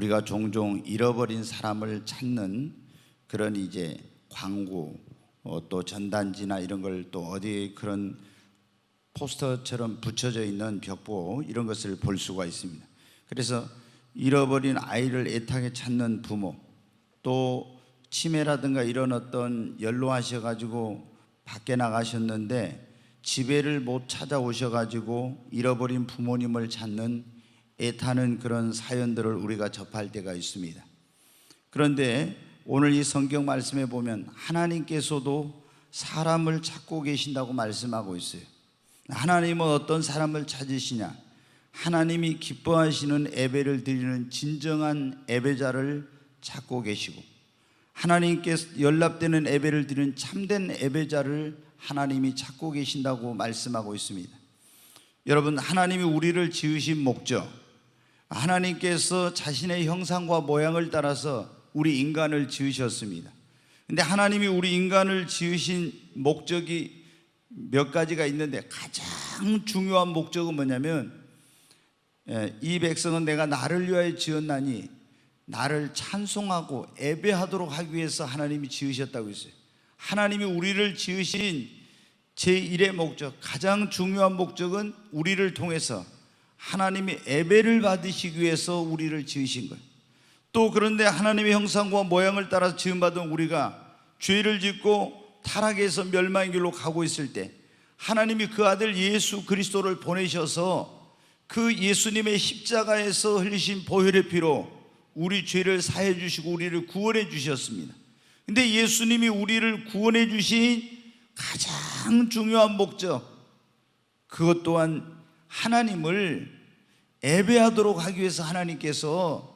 우리가 종종 잃어버린 사람을 찾는 그런 이제 광고, 또 전단지나 이런 걸 또 어디 그런 포스터처럼 붙여져 있는 벽보 이런 것을 볼 수가 있습니다. 그래서 잃어버린 아이를 애타게 찾는 부모, 또 치매라든가 이런 어떤 연로하셔가지고 밖에 나가셨는데 집에를 못 찾아오셔가지고 잃어버린 부모님을 찾는 애타는 그런 사연들을 우리가 접할 때가 있습니다. 그런데 오늘 이 성경 말씀에 보면 하나님께서도 사람을 찾고 계신다고 말씀하고 있어요. 하나님은 어떤 사람을 찾으시냐? 하나님이 기뻐하시는 예배를 드리는 진정한 예배자를 찾고 계시고, 하나님께서 연락되는 예배를 드리는 참된 예배자를 하나님이 찾고 계신다고 말씀하고 있습니다. 여러분, 하나님이 우리를 지으신 목적, 하나님께서 자신의 형상과 모양을 따라서 우리 인간을 지으셨습니다. 근데 하나님이 우리 인간을 지으신 목적이 몇 가지가 있는데 가장 중요한 목적은 뭐냐면, 이 백성은 내가 나를 위하여 지었나니 나를 찬송하고 예배하도록 하기 위해서 하나님이 지으셨다고 했어요. 하나님이 우리를 지으신 제1의 목적, 가장 중요한 목적은 우리를 통해서 하나님의 예배를 받으시기 위해서 우리를 지으신 거예요. 또 그런데 하나님의 형상과 모양을 따라 지음받은 우리가 죄를 짓고 타락해서 멸망의 길로 가고 있을 때 하나님이 그 아들 예수 그리스도를 보내셔서 그 예수님의 십자가에서 흘리신 보혈의 피로 우리 죄를 사해 주시고 우리를 구원해 주셨습니다. 근데 예수님이 우리를 구원해 주신 가장 중요한 목적, 그것 또한 하나님을 예배하도록 하기 위해서 하나님께서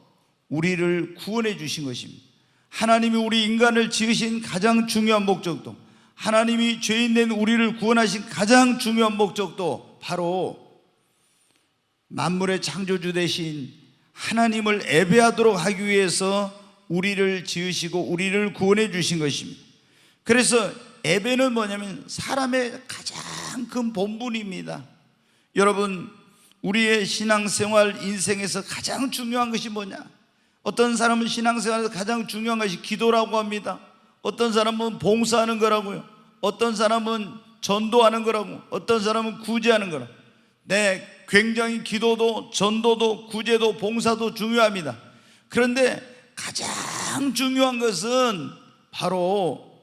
우리를 구원해 주신 것입니다. 하나님이 우리 인간을 지으신 가장 중요한 목적도, 하나님이 죄인된 우리를 구원하신 가장 중요한 목적도 바로 만물의 창조주 되신 하나님을 예배하도록 하기 위해서 우리를 지으시고 우리를 구원해 주신 것입니다. 그래서 예배는 뭐냐면 사람의 가장 큰 본분입니다. 여러분, 우리의 신앙생활 인생에서 가장 중요한 것이 뭐냐? 어떤 사람은 신앙생활에서 가장 중요한 것이 기도라고 합니다. 어떤 사람은 봉사하는 거라고요. 어떤 사람은 전도하는 거라고, 어떤 사람은 구제하는 거라고. 네, 굉장히 기도도 전도도 구제도 봉사도 중요합니다. 그런데 가장 중요한 것은 바로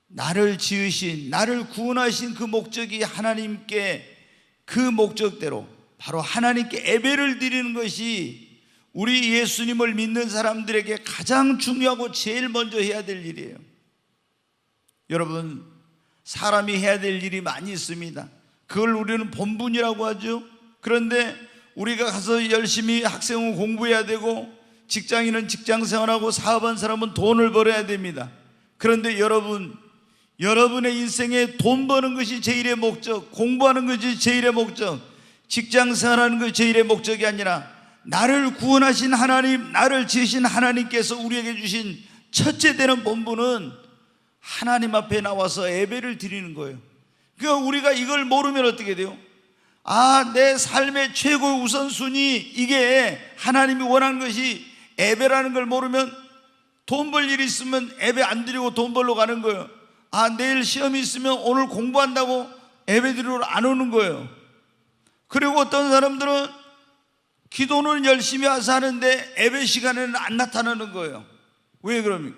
나를 지으신, 나를 구원하신 그 목적이 하나님께, 그 목적대로 바로 하나님께 예배를 드리는 것이 우리 예수님을 믿는 사람들에게 가장 중요하고 제일 먼저 해야 될 일이에요. 여러분, 사람이 해야 될 일이 많이 있습니다. 그걸 우리는 본분이라고 하죠. 그런데 우리가 가서 열심히 학생은 공부해야 되고, 직장인은 직장생활하고, 사업한 사람은 돈을 벌어야 됩니다. 그런데 여러분의 인생에 돈 버는 것이 제1의 목적, 공부하는 것이 제1의 목적, 직장생활하는 것이 제1의 목적이 아니라 나를 구원하신 하나님, 나를 지으신 하나님께서 우리에게 주신 첫째 되는 본분은 하나님 앞에 나와서 예배를 드리는 거예요. 그러니까 우리가 이걸 모르면 어떻게 돼요? 내 삶의 최고의 우선순위, 이게 하나님이 원하는 것이 예배라는 걸 모르면 돈 벌 일이 있으면 예배 안 드리고 돈 벌러 가는 거예요. 내일 시험이 있으면 오늘 공부한다고 예배 드리러 안 오는 거예요. 그리고 어떤 사람들은 기도는 열심히 와서 하는데 예배 시간에는 안 나타나는 거예요. 왜 그럽니까?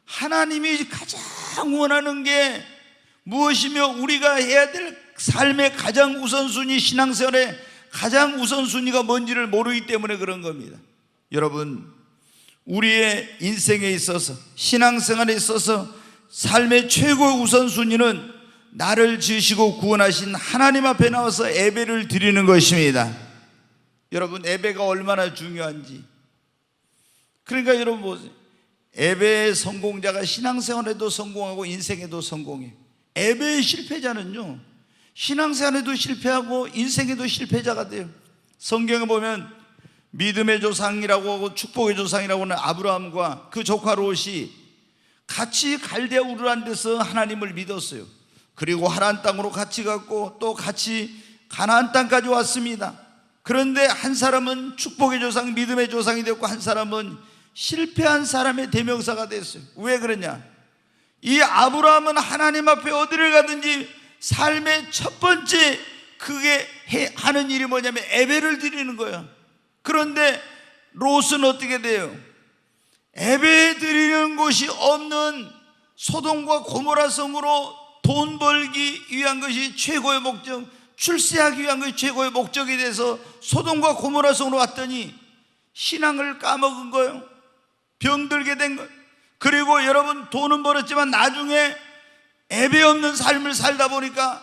하나님이 가장 원하는 게 무엇이며 우리가 해야 될 삶의 가장 우선순위, 신앙생활의 가장 우선순위가 뭔지를 모르기 때문에 그런 겁니다. 여러분, 우리의 인생에 있어서, 신앙생활에 있어서 삶의 최고의 우선순위는 나를 지으시고 구원하신 하나님 앞에 나와서 예배를 드리는 것입니다. 여러분, 예배가 얼마나 중요한지. 그러니까 여러분 보세요. 예배의 성공자가 신앙생활에도 성공하고 인생에도 성공해요. 예배의 실패자는요, 신앙생활에도 실패하고 인생에도 실패자가 돼요. 성경에 보면 믿음의 조상이라고 하고 축복의 조상이라고 하는 아브라함과 그 조카 롯이 같이 갈대아 우르란 데서 하나님을 믿었어요. 그리고 하나안 땅으로 같이 갔고 또 같이 가나안 땅까지 왔습니다. 그런데 한 사람은 축복의 조상, 믿음의 조상이 되었고 한 사람은 실패한 사람의 대명사가 됐어요. 왜 그러냐? 이 아브라함은 하나님 앞에 어디를 가든지 삶의 첫 번째 그게 하는 일이 뭐냐면 예배를 드리는 거예요. 그런데 롯은 어떻게 돼요? 예배 드리는 곳이 없는 소돔과 고모라 성으로 돈 벌기 위한 것이 최고의 목적, 출세하기 위한 것이 최고의 목적이 돼서 소돔과 고모라 성으로 왔더니 신앙을 까먹은 거예요. 병들게 된 거예요. 그리고 여러분, 돈은 벌었지만 나중에 예배 없는 삶을 살다 보니까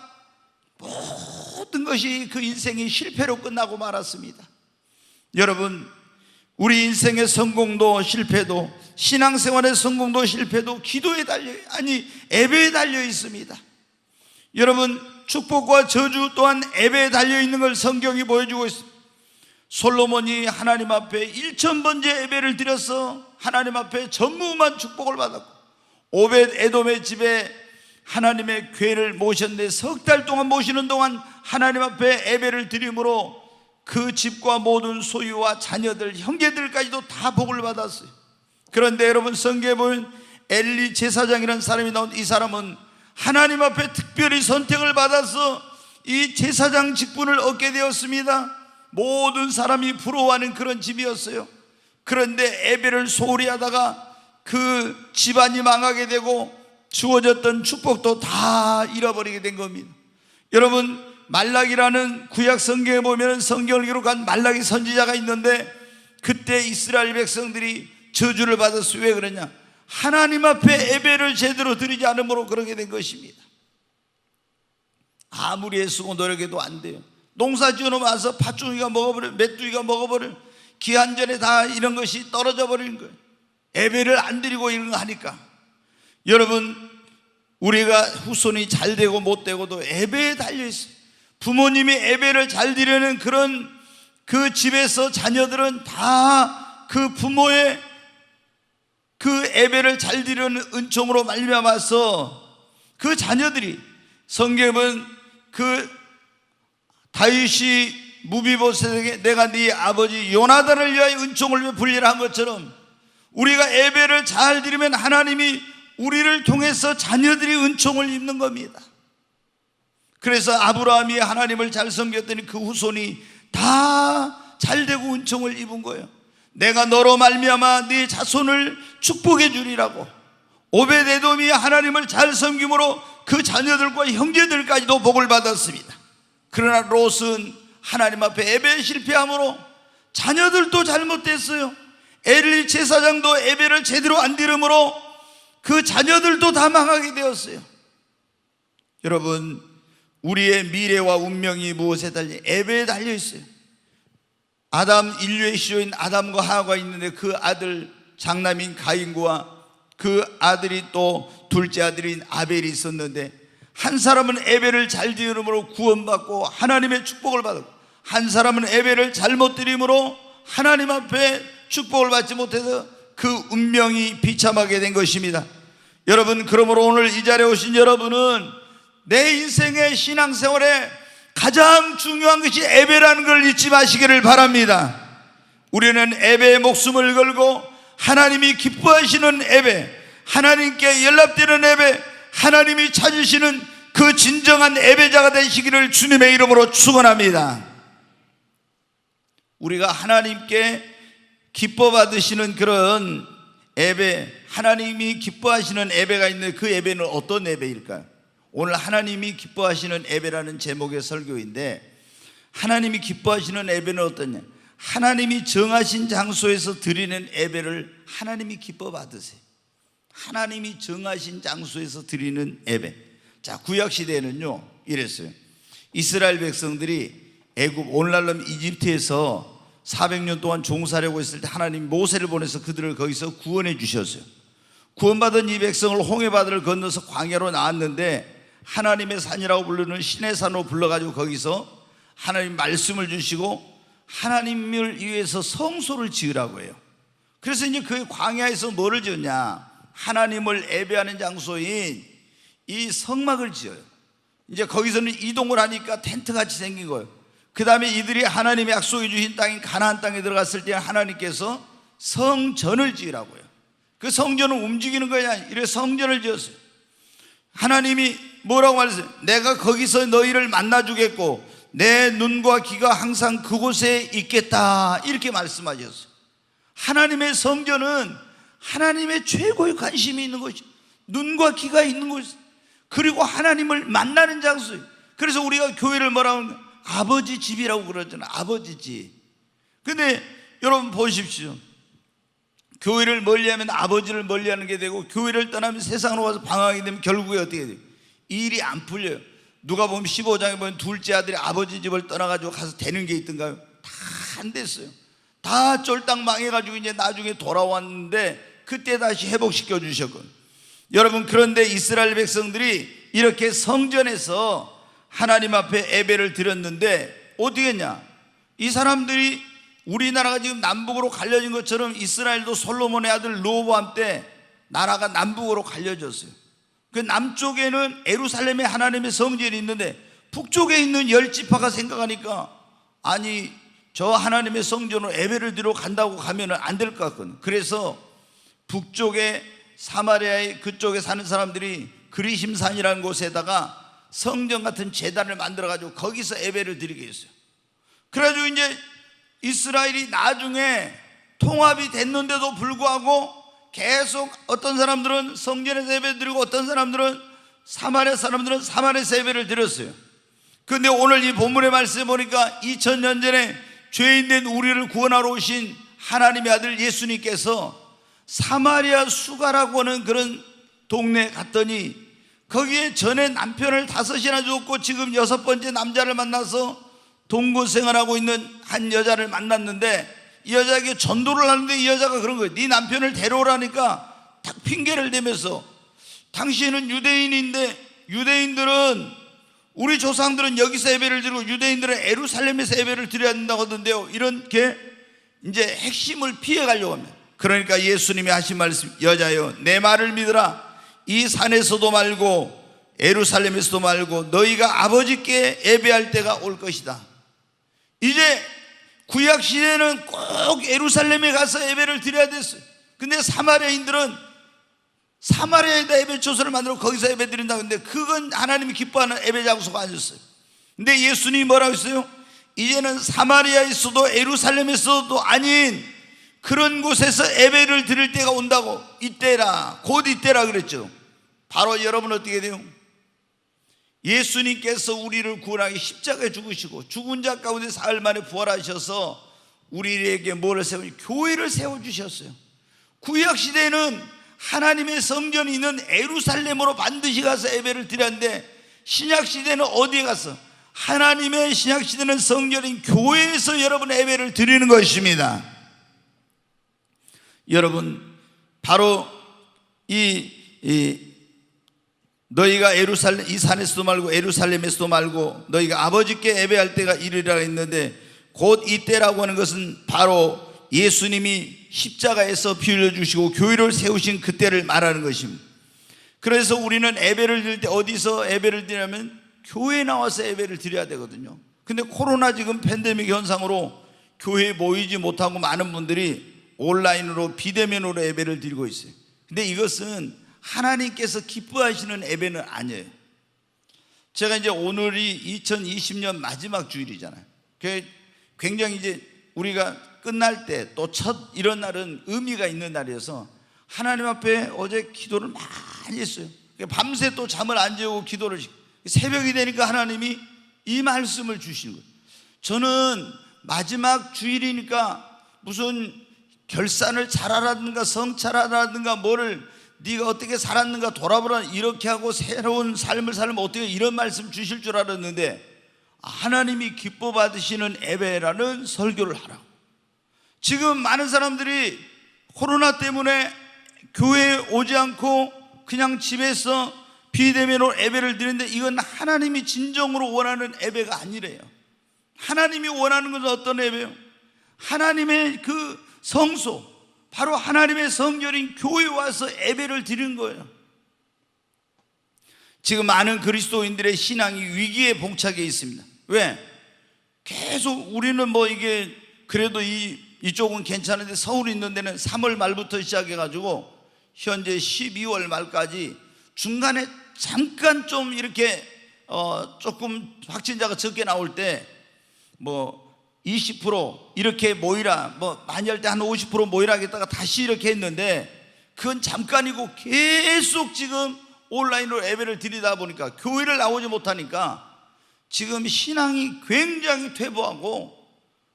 모든 것이 그 인생이 실패로 끝나고 말았습니다. 여러분, 우리 인생의 성공도 실패도, 신앙생활의 성공도 실패도 기도에 예배에 달려 있습니다. 여러분, 축복과 저주 또한 예배에 달려 있는 걸 성경이 보여주고 있습니다. 솔로몬이 하나님 앞에 1000번째 예배를 드려서 하나님 앞에 전무후무한 축복을 받았고, 오벳 에돔의 집에 하나님의 궤를 모셨는데 석 달 동안 모시는 동안 하나님 앞에 예배를 드림으로 그 집과 모든 소유와 자녀들, 형제들까지도 다 복을 받았어요. 그런데 여러분, 성경에 보면 엘리 제사장이라는 사람이 나온 이 사람은 하나님 앞에 특별히 선택을 받아서 이 제사장 직분을 얻게 되었습니다. 모든 사람이 부러워하는 그런 집이었어요. 그런데 예배를 소홀히 하다가 그 집안이 망하게 되고 주어졌던 축복도 다 잃어버리게 된 겁니다. 여러분, 말라기라는 구약 성경에 보면 성경을 기록한 말라기 선지자가 있는데 그때 이스라엘 백성들이 저주를 받았어요. 왜 그러냐? 하나님 앞에 예배를 제대로 드리지 않으므로 그러게 된 것입니다. 아무리 애쓰고 노력해도 안 돼요. 농사 지어놓으면 와서 팥죽이가 먹어버려, 메뚜기가 먹어버려, 기한전에 다 이런 것이 떨어져 버리는 거예요. 예배를 안 드리고 이런 거 하니까. 여러분, 우리가 후손이 잘 되고 못 되고도 예배에 달려있어요. 부모님이 예배를 잘 드리는 그런 그 집에서 자녀들은 다 그 부모의 그 예배를 잘 드리는 은총으로 말미암아서 그 자녀들이, 성경은 그 다윗이 무비보셋에게 내가 네 아버지 요나단을 위하여 은총을 베풀리라 한 것처럼 우리가 예배를 잘 드리면 하나님이 우리를 통해서 자녀들이 은총을 입는 겁니다. 그래서 아브라함이 하나님을 잘 섬겼더니 그 후손이 다 잘되고 은총을 입은 거예요. 내가 너로 말미암아 네 자손을 축복해 주리라고. 오벳 에돔이 하나님을 잘 섬김으로 그 자녀들과 형제들까지도 복을 받았습니다. 그러나 롯은 하나님 앞에 예배에 실패함으로 자녀들도 잘못됐어요. 엘리 제사장도 예배를 제대로 안 드림으로 그 자녀들도 다 망하게 되었어요. 여러분, 우리의 미래와 운명이 무엇에 달려? 예배에 달려 있어요. 인류의 시조인 아담과 하와가 있는데 그 아들 장남인 가인과 그 아들이 또 둘째 아들인 아벨이 있었는데 한 사람은 예배를 잘 드림으로 구원받고 하나님의 축복을 받았고 한 사람은 예배를 잘못 드림으로 하나님 앞에 축복을 받지 못해서 그 운명이 비참하게 된 것입니다. 여러분, 그러므로 오늘 이 자리에 오신 여러분은 내 인생의 신앙생활에 가장 중요한 것이 예배라는 걸 잊지 마시기를 바랍니다. 우리는 예배에 목숨을 걸고 하나님이 기뻐하시는 예배, 하나님께 연락되는 예배, 하나님이 찾으시는 그 진정한 예배자가 되시기를 주님의 이름으로 축원합니다. 우리가 하나님께 기뻐 받으시는 그런 예배, 하나님이 기뻐하시는 예배가 있는데 그 예배는 어떤 예배일까요? 오늘 하나님이 기뻐하시는 예배라는 제목의 설교인데, 하나님이 기뻐하시는 예배는 어떠냐? 하나님이 정하신 장소에서 드리는 예배를 하나님이 기뻐 받으세요. 하나님이 정하신 장소에서 드리는 예배. 자, 구약시대에는요 이랬어요. 이스라엘 백성들이 오늘날로 이집트에서 400년 동안 종살이하고 있을 때 하나님이 모세를 보내서 그들을 거기서 구원해 주셨어요. 구원받은 이 백성을 홍해바다를 건너서 광야로 나왔는데 하나님의 산이라고 부르는 신의 산으로 불러가지고 거기서 하나님 말씀을 주시고 하나님을 위해서 성소를 지으라고 해요. 그래서 이제 그 광야에서 뭐를 지었냐? 하나님을 예배하는 장소인 이 성막을 지어요. 이제 거기서는 이동을 하니까 텐트같이 생긴 거예요. 그 다음에 이들이 하나님의 약속해 주신 땅인 가나안 땅에 들어갔을 때 하나님께서 성전을 지으라고요. 그 성전을 움직이는 거야. 이래 성전을 지었어요. 하나님이 뭐라고 말했어요? 내가 거기서 너희를 만나 주겠고 내 눈과 귀가 항상 그곳에 있겠다, 이렇게 말씀하셨어요. 하나님의 성전은 하나님의 최고의 관심이 있는 것이, 눈과 귀가 있는 것이, 그리고 하나님을 만나는 장소예요. 그래서 우리가 교회를 뭐라고 하는 거예요? 아버지 집이라고 그러잖아요. 아버지 집. 근데 여러분 보십시오. 교회를 멀리하면 아버지를 멀리하는 게 되고, 교회를 떠나면 세상으로 와서 방황하게 되면 결국에 어떻게 돼요? 일이 안 풀려요. 누가 보면 15장에 보면 둘째 아들이 아버지 집을 떠나가지고 가서 되는 게 있던가요? 다 안 됐어요. 다 쫄딱 망해가지고 이제 나중에 돌아왔는데 그때 다시 회복시켜 주셨거든요. 여러분, 그런데 이스라엘 백성들이 이렇게 성전에서 하나님 앞에 예배를 드렸는데 어떻게 했냐? 이 사람들이 우리나라가 지금 남북으로 갈려진 것처럼 이스라엘도 솔로몬의 아들 르호보암 때 나라가 남북으로 갈려졌어요. 그 남쪽에는 예루살렘에 하나님의 성전이 있는데 북쪽에 있는 10지파가 생각하니까 아니, 저 하나님의 성전으로 예배를 드리러 간다고 가면 안 될 것 같거든요. 그래서 북쪽에 사마리아의 그쪽에 사는 사람들이 그리심산이라는 곳에다가 성전 같은 제단을 만들어가지고 거기서 예배를 드리게 했어요. 그래가지고 이제 이스라엘이 나중에 통합이 됐는데도 불구하고 계속 어떤 사람들은 성전에서 예배 드리고 어떤 사람들은 사마리아에서 예배를 드렸어요. 그런데 오늘 이 본문의 말씀에 보니까 2000년 전에 죄인된 우리를 구원하러 오신 하나님의 아들 예수님께서 사마리아 수가라고 하는 그런 동네에 갔더니 거기에 전에 남편을 5이나 죽었고 지금 6번째 남자를 만나서 동거 생활하고 있는 한 여자를 만났는데 이 여자에게 전도를 하는데 이 여자가 그런 거예요. 네 남편을 데려오라니까 딱 핑계를 대면서 당신은 유대인인데 유대인들은 우리 조상들은 여기서 예배를 드리고 유대인들은 예루살렘에서 예배를 드려야 된다고 하던데요. 이렇게 이제 핵심을 피해가려고 합니다. 그러니까 예수님이 하신 말씀, 여자여 내 말을 믿으라. 이 산에서도 말고 예루살렘에서도 말고 너희가 아버지께 예배할 때가 올 것이다. 이제 구약시대는 꼭 예루살렘에 가서 예배를 드려야 됐어요. 근데 사마리아인들은 사마리아에다 예배 초소를 만들어 거기서 예배 드린다. 근데 그건 하나님이 기뻐하는 예배 장소가 아니었어요. 근데 예수님이 뭐라고 했어요? 이제는 사마리아에서도 예루살렘에서도 아닌 그런 곳에서 예배를 드릴 때가 온다고. 이때라, 곧 이때라 그랬죠. 바로 여러분 어떻게 돼요? 예수님께서 우리를 구원하기 십자가에 죽으시고 죽은 자 가운데 사흘 만에 부활하셔서 우리에게 뭐를 세우니? 교회를 세워주셨어요. 구약시대에는 하나님의 성전이 있는 예루살렘으로 반드시 가서 예배를 드렸는데 신약시대는 어디에 가서? 하나님의 신약시대는 성전인 교회에서 여러분 예배를 드리는 것입니다. 여러분, 바로 너희가 이 산에서도 말고 예루살렘에서도 말고 너희가 아버지께 예배할 때가 이르리라 했는데 곧 이때라고 하는 것은 바로 예수님이 십자가에서 피 흘려주시고 교회를 세우신 그때를 말하는 것입니다. 그래서 우리는 예배를 드릴 때 어디서 예배를 드리냐면 교회에 나와서 예배를 드려야 되거든요. 근데 코로나 지금 팬데믹 현상으로 교회에 모이지 못하고 많은 분들이 온라인으로 비대면으로 예배를 드리고 있어요. 근데 이것은 하나님께서 기뻐하시는 예배는 아니에요. 제가 이제 오늘이 2020년 마지막 주일이잖아요. 굉장히 이제 우리가 끝날 때 또 첫 이런 날은 의미가 있는 날이어서 하나님 앞에 어제 기도를 많이 했어요. 밤새 또 잠을 안 재우고 기도를 새벽이 되니까 하나님이 이 말씀을 주시는 거예요. 저는 마지막 주일이니까 무슨 결산을 잘하라든가 성찰하라든가 뭐를 네가 어떻게 살았는가 돌아보라 이렇게 하고 새로운 삶을 살면 어떻게 이런 말씀 주실 줄 알았는데 하나님이 기뻐 받으시는 예배라는 설교를 하라고. 지금 많은 사람들이 코로나 때문에 교회에 오지 않고 그냥 집에서 비대면으로 예배를 드리는데 이건 하나님이 진정으로 원하는 예배가 아니래요. 하나님이 원하는 것은 어떤 예배요? 하나님의 그 성소, 바로 하나님의 성전인 교회에 와서 예배를 드리는 거예요. 지금 많은 그리스도인들의 신앙이 위기에 봉착해 있습니다. 왜? 계속 우리는 뭐 이게 그래도 이쪽은 괜찮은데 서울 있는 데는 3월 말부터 시작해가지고 현재 12월 말까지 중간에 잠깐 좀 이렇게 조금 확진자가 적게 나올 때 뭐 20% 이렇게 모이라, 뭐 많이 할 때 한 50% 모이라 하겠다가 다시 이렇게 했는데 그건 잠깐이고 계속 지금 온라인으로 예배를 드리다 보니까 교회를 나오지 못하니까 지금 신앙이 굉장히 퇴보하고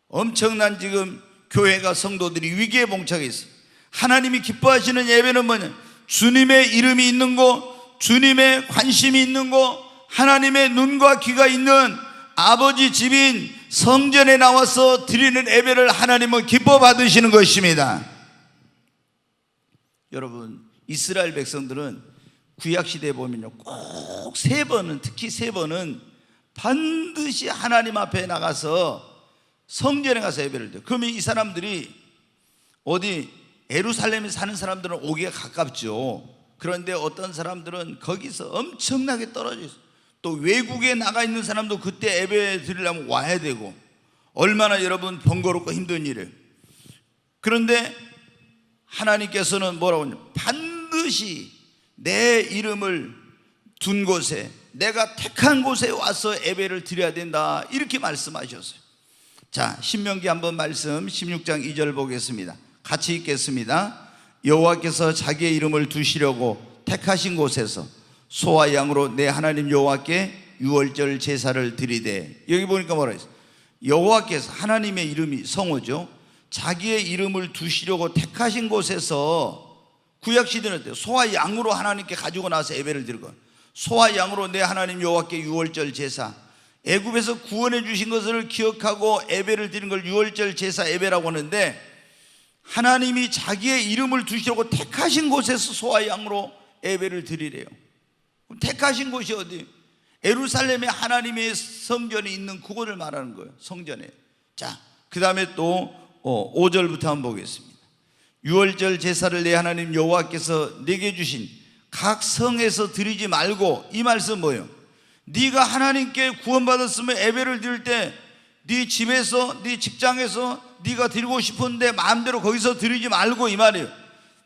엄청난 지금 교회가 성도들이 위기에 봉착해 있어요. 하나님이 기뻐하시는 예배는 뭐냐? 주님의 이름이 있는 곳, 주님의 관심이 있는 곳, 하나님의 눈과 귀가 있는 아버지 집인 성전에 나와서 드리는 예배를 하나님은 기뻐 받으시는 것입니다. 여러분, 이스라엘 백성들은 구약시대에 보면요, 꼭 3번은, 특히 3번은 반드시 하나님 앞에 나가서 성전에 가서 예배를 드려요. 그러면 이 사람들이 어디 예루살렘에 사는 사람들은 오기가 가깝죠. 그런데 어떤 사람들은 거기서 엄청나게 떨어져 있어요. 또 외국에 나가 있는 사람도 그때 예배 드리려면 와야 되고, 얼마나 여러분 번거롭고 힘든 일이에요. 그런데 하나님께서는 뭐라고 하냐? 반드시 내 이름을 둔 곳에, 내가 택한 곳에 와서 예배를 드려야 된다, 이렇게 말씀하셨어요. 자, 신명기 한번 말씀 16장 2절 보겠습니다. 같이 읽겠습니다. 여호와께서 자기의 이름을 두시려고 택하신 곳에서 소와 양으로 내 하나님 여호와께 유월절 제사를 드리되. 여기 보니까 뭐라 했어요? 여호와께서, 하나님의 이름이 성호죠. 자기의 이름을 두시려고 택하신 곳에서, 구약시대는 소와 양으로 하나님께 가지고 나서 예배를 드리고, 소와 양으로 내 하나님 여호와께 유월절 제사, 애굽에서 구원해 주신 것을 기억하고 예배를 드리는 걸 유월절 제사 예배라고 하는데, 하나님이 자기의 이름을 두시려고 택하신 곳에서 소와 양으로 예배를 드리래요. 그럼 택하신 곳이 어디? 예루살렘에 하나님의 성전이 있는 그곳을 말하는 거예요. 성전에. 자, 그 다음에 또 5절부터 한번 보겠습니다. 유월절 제사를 내 하나님 여호와께서 내게 주신 각 성에서 드리지 말고. 이 말씀 뭐예요? 네가 하나님께 구원받았으면 예배를 드릴 때 네 집에서, 네 직장에서 네가 드리고 싶은데 마음대로 거기서 드리지 말고, 이 말이에요.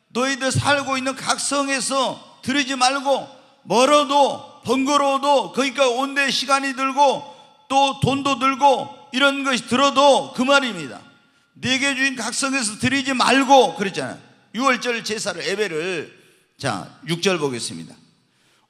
너희들 살고 있는 각 성에서 드리지 말고, 멀어도 번거로워도, 그러니까 온데 시간이 들고 또 돈도 들고 이런 것이 들어도 그 말입니다. 네게 주인 각 성에서 드리지 말고 그랬잖아요. 유월절 제사를, 예배를. 자, 6절 보겠습니다.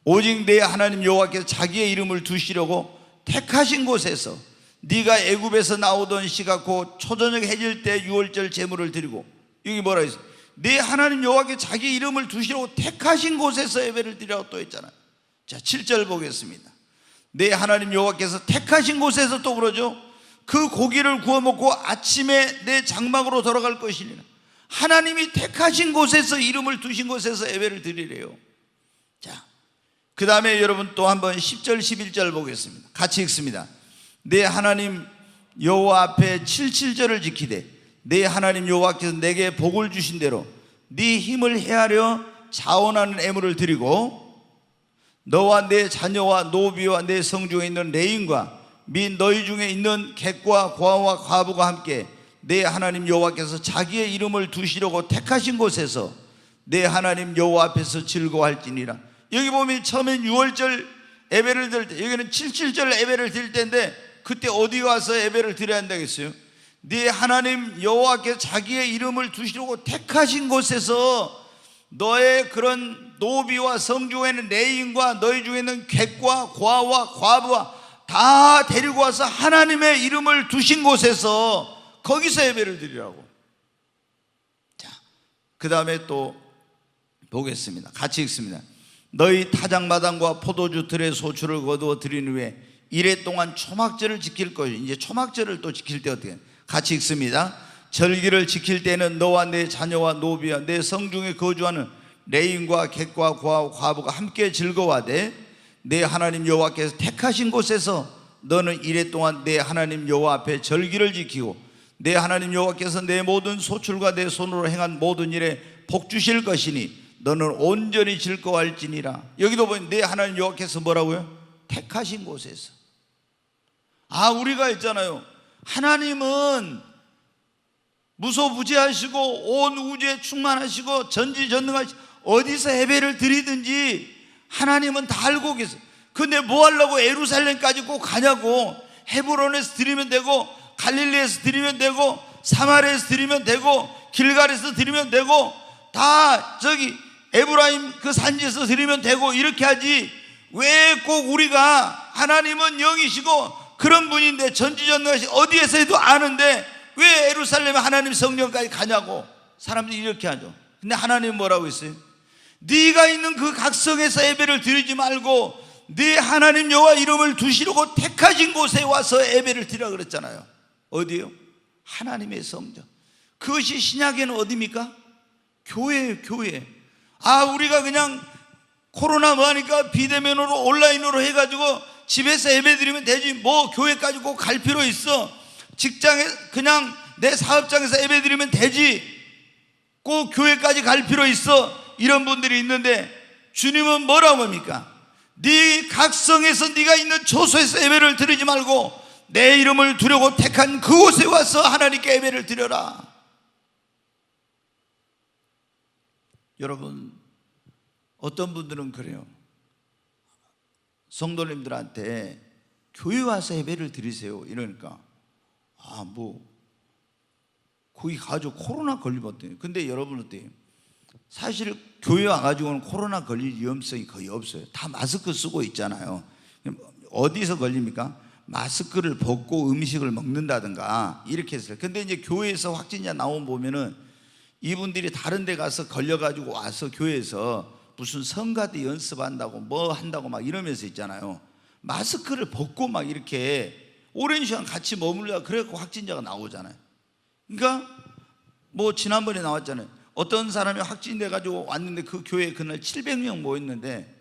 오직 내 하나님 여호와께서 자기의 이름을 두시려고 택하신 곳에서 네가 애굽에서 나오던 시가 곧 초저녁 해질 때 유월절 제물을 드리고. 여기 뭐라 했어요? 내 하나님 여호와께서 자기 이름을 두시려고 택하신 곳에서 예배를 드리라고 또 했잖아요. 자, 7절 보겠습니다. 내 하나님 여호와께서 택하신 곳에서 또 그러죠. 그 고기를 구워 먹고 아침에 내 장막으로 돌아갈 것이니라. 하나님이 택하신 곳에서, 이름을 두신 곳에서 예배를 드리래요. 자, 그 다음에 여러분 또 한번 10절 11절 보겠습니다. 같이 읽습니다. 내 하나님 여호와 앞에 77절을 지키되 내 하나님 여호와께서 내게 복을 주신 대로 네 힘을 헤아려 자원하는 애물을 드리고, 너와 내 자녀와 노비와 내 성중에 있는 레인과 및 너희 중에 있는 객과 고아와 과부가 함께 내 하나님 여호와께서 자기의 이름을 두시려고 택하신 곳에서 내 하나님 여호와 앞에서 즐거워할지니라. 여기 보면 처음엔 6월절 예배를 드릴 때, 여기는 77절 예배를 드릴 때인데, 그때 어디 와서 예배를 드려야 한다겠어요? 네 하나님 여호와께서 자기의 이름을 두시려고 택하신 곳에서 너의 그런 노비와 성중에는 레인과 너희 중에는 객과 고아와 과부와 다 데리고 와서 하나님의 이름을 두신 곳에서 거기서 예배를 드리라고. 자, 그 다음에 또 보겠습니다. 같이 읽습니다. 너희 타작마당과 포도주 들의 소출을 거두어 드린 후에 이래 동안 초막절을 지킬 것이. 이제 초막절을 또 지킬 때 어떻게? 같이 읽습니다. 절기를 지킬 때는 너와 내 자녀와 노비와 내 성중에 거주하는 레인과 객과 고아와 과부가 함께 즐거워하되 내 하나님 여호와께서 택하신 곳에서 너는 이래 동안 내 하나님 여호와 앞에 절기를 지키고 내 하나님 여호와께서 내 모든 소출과 내 손으로 행한 모든 일에 복 주실 것이니 너는 온전히 즐거워할지니라. 여기도 보면 내 하나님 여호와께서 뭐라고요? 택하신 곳에서. 아, 우리가 있잖아요. 하나님은 무소부지하시고 온 우주에 충만하시고 전지전능하시고 어디서 예배를 드리든지 하나님은 다 알고 계세요. 근데 뭐 하려고 예루살렘까지 꼭 가냐고. 헤브론에서 드리면 되고, 갈릴리에서 드리면 되고, 사마리아에서 드리면 되고, 길갈에서 드리면 되고, 다 저기 에브라임 그 산지에서 드리면 되고, 이렇게 하지. 왜 꼭 우리가, 하나님은 영이시고 그런 분인데 전지전능하시 어디에서 해도 아는데 왜 예루살렘에 하나님 성령까지 가냐고. 사람들이 이렇게 하죠. 근데 하나님은 뭐라고 했어요? 네가 있는 그 각성에서 예배를 드리지 말고 네 하나님 여호와 이름을 두시려고 택하신 곳에 와서 예배를 드리라 그랬잖아요. 어디요? 하나님의 성전. 그것이 신약에는 어디입니까? 교회예요. 교회. 우리가 그냥 코로나 뭐하니까 비대면으로 온라인으로 해가지고 집에서 예배 드리면 되지, 뭐 교회까지 꼭 갈 필요 있어? 직장에 그냥 내 사업장에서 예배 드리면 되지, 꼭 교회까지 갈 필요 있어? 이런 분들이 있는데, 주님은 뭐라고 합니까? 네 각성에서 네가 있는 초소에서 예배를 드리지 말고 내 이름을 두려고 택한 그곳에 와서 하나님께 예배를 드려라. 여러분, 어떤 분들은 그래요. 성도님들한테 교회 와서 예배를 드리세요 이러니까 거기 가가지고 코로나 걸리면 어때요? 근데 여러분 어때요? 사실 교회 와가지고는 코로나 걸릴 위험성이 거의 없어요. 다 마스크 쓰고 있잖아요. 어디서 걸립니까? 마스크를 벗고 음식을 먹는다든가 이렇게 했어요. 근데 이제 교회에서 확진자 나오면 보면은 이분들이 다른 데 가서 걸려가지고 와서 교회에서 무슨 성가대 연습한다고 뭐 한다고 막 이러면서 있잖아요. 마스크를 벗고 막 이렇게 오랜 시간 같이 머물러 그래갖고 확진자가 나오잖아요. 그러니까 뭐 지난번에 나왔잖아요. 어떤 사람이 확진돼가지고 왔는데 그 교회에 그날 700명 모였는데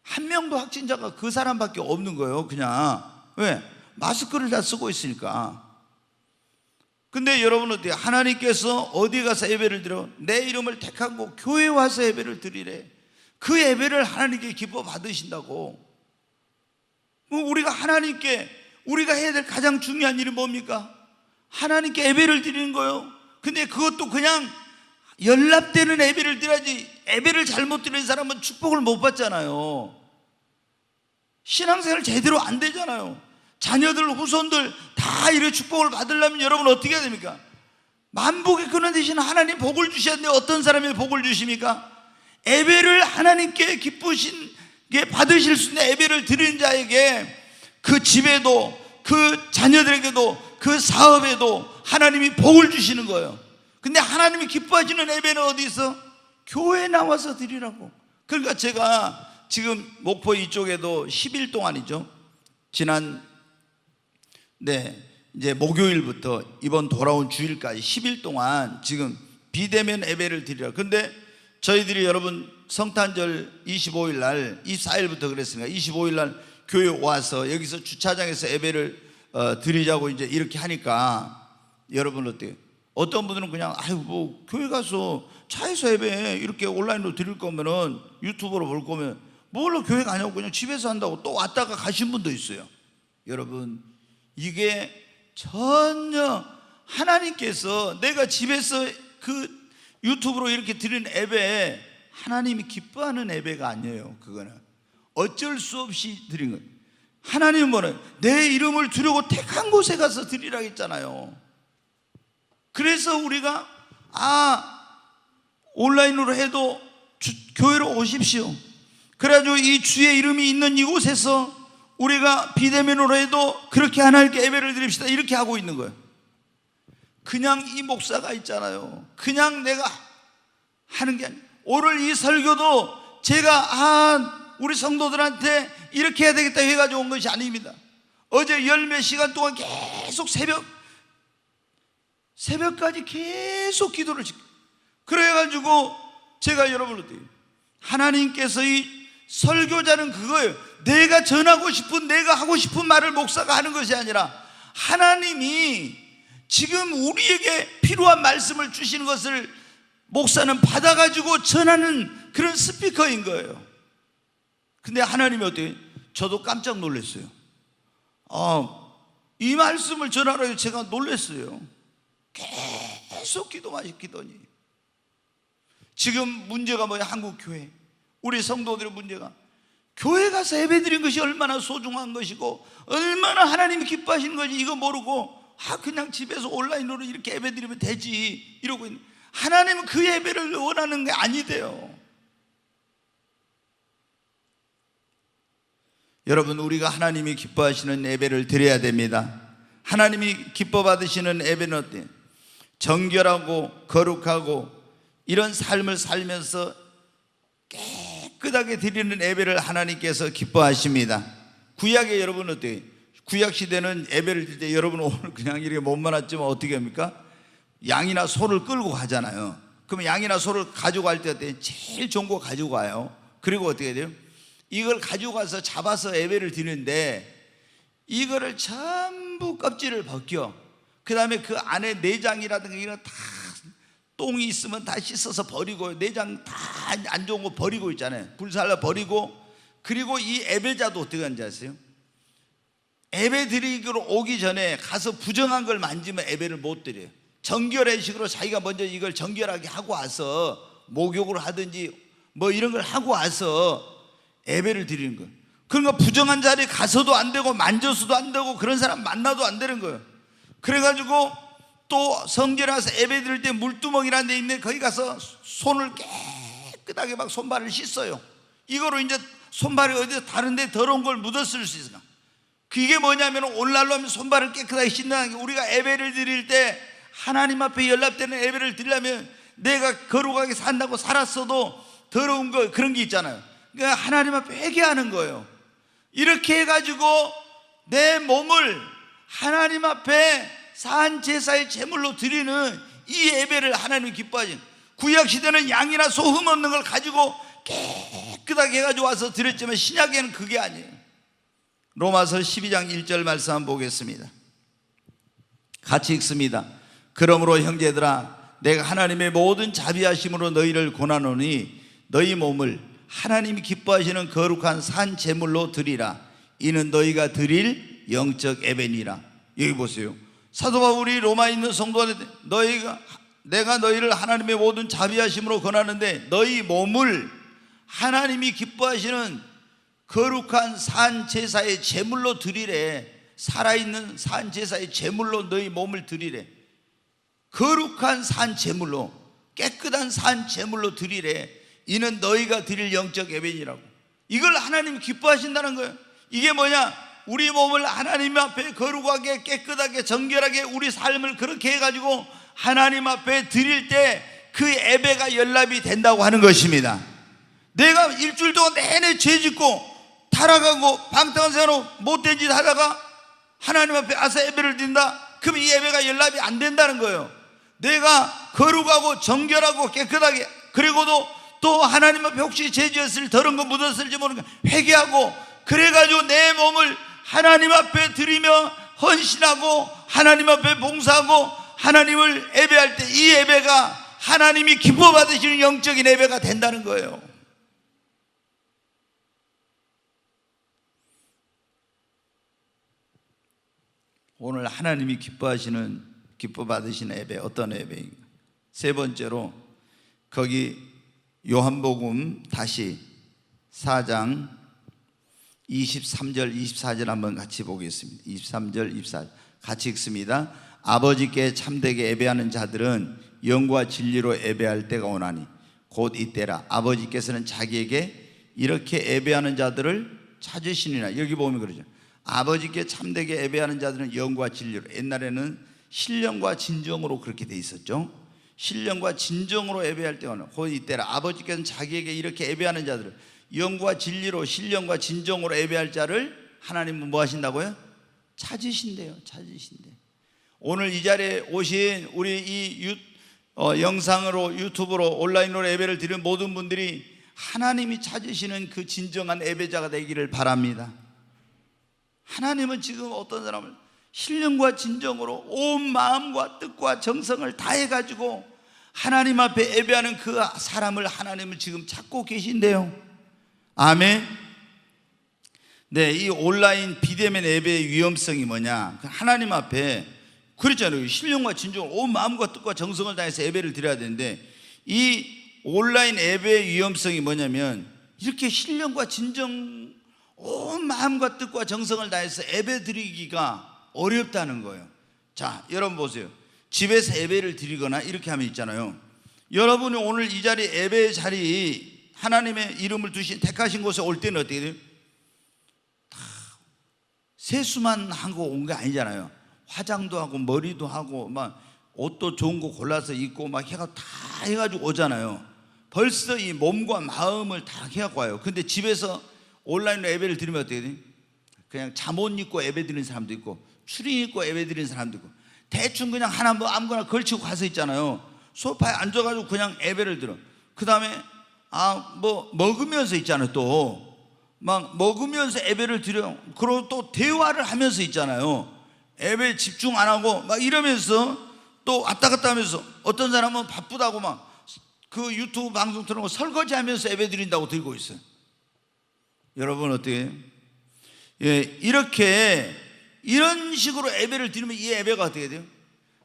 한 명도 확진자가 그 사람밖에 없는 거예요. 그냥. 왜? 마스크를 다 쓰고 있으니까. 근데 여러분 어때요? 하나님께서 어디 가서 예배를 드려? 내 이름을 택한 곳 교회에 와서 예배를 드리래. 그 예배를 하나님께 기뻐 받으신다고. 우리가 하나님께 우리가 해야 될 가장 중요한 일이 뭡니까? 하나님께 예배를 드리는 거예요. 근데 그것도 그냥 연락되는 예배를 드려야지. 예배를 잘못 드리는 사람은 축복을 못 받잖아요. 신앙생활 제대로 안 되잖아요. 자녀들 후손들 다 이렇게 축복을 받으려면 여러분 어떻게 해야 됩니까? 만복의 근원 되시는 하나님 복을 주셔야 되는데 어떤 사람이 복을 주십니까? 예배를 하나님께 기쁘신게 받으실 수 있는 예배를 드리는 자에게 그 집에도 그 자녀들에게도 그 사업에도 하나님이 복을 주시는 거예요. 근데 하나님이 기뻐하시는 예배는 어디 있어? 교회에 나와서 드리라고. 그러니까 제가 지금 목포 이쪽에도 10일 동안이죠. 지난 이제 목요일부터 이번 돌아온 주일까지 10일 동안 지금 비대면 예배를 드리라. 근데 저희들이 여러분 성탄절 25일 날 24일부터 그랬으니까 25일 날 교회 와서 여기서 주차장에서 예배를 드리자고 이제 이렇게 하니까 여러분 어때요? 어떤 분들은 그냥 뭐 교회 가서 차에서 예배 이렇게 온라인으로 드릴 거면은 유튜브로 볼 거면 뭘로 교회 가냐고 그냥 집에서 한다고 또 왔다가 가신 분도 있어요. 여러분 이게 전혀 하나님께서 내가 집에서 그 유튜브로 이렇게 드리는 예배 하나님이 기뻐하는 예배가 아니에요. 그거는 어쩔 수 없이 드린 거예요. 하나님은 뭐는 내 이름을 두려고 택한 곳에 가서 드리라고 했잖아요. 그래서 우리가 온라인으로 해도 교회로 오십시오. 그래가지고 이 주의 이름이 있는 이곳에서 우리가 비대면으로 해도 그렇게 하나님께 예배를 드립시다 이렇게 하고 있는 거예요. 그냥 이 목사가 있잖아요. 그냥 내가 하는 게 아니에요. 오늘 이 설교도 제가 우리 성도들한테 이렇게 해야 되겠다 해가지고 온 것이 아닙니다. 어제 열 몇 시간 동안 계속 새벽까지 계속 기도를 지켜. 그래가지고 제가 여러분을 어때요? 하나님께서 이 설교자는 그거예요. 내가 전하고 싶은 내가 하고 싶은 말을 목사가 하는 것이 아니라 하나님이 지금 우리에게 필요한 말씀을 주시는 것을 목사는 받아가지고 전하는 그런 스피커인 거예요. 근데 하나님이 어때요? 저도 깜짝 놀랐어요. 이 말씀을 전하러 제가 놀랐어요. 계속 기도하시더니 지금 문제가 뭐야? 한국 교회, 우리 성도들의 문제가 교회 가서 예배드린 것이 얼마나 소중한 것이고 얼마나 하나님이 기뻐하시는 것인지 이거 모르고 그냥 집에서 온라인으로 이렇게 예배드리면 되지 이러고 있는, 하나님은 그 예배를 원하는 게 아니대요. 여러분, 우리가 하나님이 기뻐하시는 예배를 드려야 됩니다. 하나님이 기뻐 받으시는 예배는 어때요? 정결하고 거룩하고 이런 삶을 살면서 깨끗하게 드리는 예배를 하나님께서 기뻐하십니다. 구약에 여러분 어때요? 구약 시대는 예배를 드릴 때 여러분 오늘 그냥 이렇게 몸만 왔지만 어떻게 합니까? 양이나 소를 끌고 가잖아요. 그러면 양이나 소를 가지고 갈 때 어때요? 제일 좋은 거 가지고 가요. 그리고 어떻게 돼요? 이걸 가지고 가서 잡아서 예배를 드리는데 이거를 전부 껍질을 벗겨. 그 다음에 그 안에 내장이라든가 이런 다 똥이 있으면 다 씻어서 버리고, 내장 다 안 좋은 거 버리고 있잖아요. 불살라 버리고. 그리고 이 예배자도 어떻게 하는지 아세요? 예배 드리기로 오기 전에 가서 부정한 걸 만지면 예배를 못 드려요. 정결의식으로 자기가 먼저 이걸 정결하게 하고 와서 목욕을 하든지 뭐 이런 걸 하고 와서 예배를 드리는 거예요. 그러니까 부정한 자리에 가서도 안 되고 만져서도 안 되고 그런 사람 만나도 안 되는 거예요. 그래가지고 또 성전에 와서 예배 드릴 때 물두멍이라는 데 있는데 거기 가서 손을 깨끗하게 막 손발을 씻어요. 이거로 이제 손발이 어디서 다른 데 더러운 걸 묻었을 수 있어요. 그게 뭐냐면 오늘날로 하면 손발을 깨끗하게 씻는 게, 우리가 예배를 드릴 때 하나님 앞에 연락되는 예배를 드리려면 내가 거룩하게 산다고 살았어도 더러운 거 그런 게 있잖아요. 그러니까 하나님 앞에 회개하는 거예요. 이렇게 해가지고 내 몸을 하나님 앞에 산 제사의 제물로 드리는 이 예배를 하나님이 기뻐하시는, 구약시대는 양이나 소 흠 없는 걸 가지고 깨끗하게 해가지고 와서 드렸지만 신약에는 그게 아니에요. 로마서 12장 1절 말씀 한번 보겠습니다. 같이 읽습니다. 그러므로 형제들아, 내가 하나님의 모든 자비하심으로 너희를 권하노니 너희 몸을 하나님이 기뻐하시는 거룩한 산 제물로 드리라. 이는 너희가 드릴 영적 예배니라. 여기 보세요. 사도 바울이 로마에 있는 성도한테 내가 너희를 하나님의 모든 자비하심으로 권하는데 너희 몸을 하나님이 기뻐하시는 거룩한 산 제사의 제물로 드리래. 살아있는 산 제사의 제물로 너희 몸을 드리래. 거룩한 산 제물로, 깨끗한 산 제물로 드리래. 이는 너희가 드릴 영적 예배니라고. 이걸 하나님이 기뻐하신다는 거예요. 이게 뭐냐? 우리 몸을 하나님 앞에 거룩하게 깨끗하게 정결하게 우리 삶을 그렇게 해가지고 하나님 앞에 드릴 때 그 예배가 연락이 된다고 하는 것입니다. 내가 일주일 동안 내내 죄 짓고 타락하고 방탕한 생활로 못된 짓 하다가 하나님 앞에 와서 예배를 드린다? 그럼 이 예배가 연락이 안 된다는 거예요. 내가 거룩하고 정결하고 깨끗하게, 그리고도 또 하나님 앞에 혹시 죄 지었을 더러운 거 묻었을지 모르니까 회개하고, 그래가지고 내 몸을 하나님 앞에 드리며 헌신하고 하나님 앞에 봉사하고 하나님을 예배할 때 이 예배가 하나님이 기뻐 받으시는 영적인 예배가 된다는 거예요. 오늘 하나님이 기뻐 받으시는 예배, 어떤 예배인가? 세 번째로 거기 요한복음 다시 4장 23절 24절 한번 같이 보겠습니다. 23절 24절 같이 읽습니다. 아버지께 참되게 예배하는 자들은 영과 진리로 예배할 때가 오나니 곧 이때라. 아버지께서는 자기에게 이렇게 예배하는 자들을 찾으시니라. 여기 보면 그러죠. 아버지께 참되게 예배하는 자들은 영과 진리로. 옛날에는 신령과 진정으로 그렇게 돼 있었죠. 신령과 진정으로 예배할 때가 오나 곧 이때라. 아버지께서는 자기에게 이렇게 예배하는 자들을 영과 진리로, 신령과 진정으로 예배할 자를 하나님은 뭐 하신다고요? 찾으신대요. 찾으신대. 오늘 이 자리에 오신 우리 이 영상으로, 유튜브로, 온라인으로 예배를 드리는 모든 분들이 하나님이 찾으시는 그 진정한 예배자가 되기를 바랍니다. 하나님은 지금 어떤 사람을 신령과 진정으로 온 마음과 뜻과 정성을 다해가지고 하나님 앞에 예배하는 그 사람을 하나님은 지금 찾고 계신대요. 아멘. 네, 이 온라인 비대면 앱의 위험성이 뭐냐? 하나님 앞에 그랬잖아요. 신령과 진정을 온 마음과 뜻과 정성을 다해서 예배를 드려야 되는데, 이 온라인 앱의 위험성이 뭐냐면 이렇게 신령과 진정 온 마음과 뜻과 정성을 다해서 예배 드리기가 어렵다는 거예요. 자, 여러분 보세요. 집에서 예배를 드리거나 이렇게 하면 있잖아요. 여러분이 오늘 이 자리 예배 자리 하나님의 이름을 두신 택하신 곳에 올 때는 어떻게 돼요? 다 세수만 하고 온 게 아니잖아요. 화장도 하고 머리도 하고 막 옷도 좋은 거 골라서 입고 막 해가 다 해가지고 오잖아요. 벌써 이 몸과 마음을 다 해갖고 와요. 근데 집에서 온라인으로 예배를 드리면 어떻게 돼요? 그냥 잠옷 입고 예배 드리는 사람도 있고 추리 입고 예배 드리는 사람도 있고 대충 그냥 하나 뭐 아무거나 걸치고 가서 있잖아요. 소파에 앉아가지고 그냥 예배를 들어. 그 다음에 뭐 먹으면서 있잖아요. 또 막 먹으면서 예배를 드려. 그리고 또 대화를 하면서 있잖아요. 예배에 집중 안 하고 막 이러면서 또 왔다 갔다 하면서, 어떤 사람은 바쁘다고 막 그 유튜브 방송 틀어놓고 설거지 하면서 예배 드린다고 들고 있어요. 여러분 어떻게 해요? 예, 이런 식으로 예배를 드리면 이 예배가 어떻게 돼요?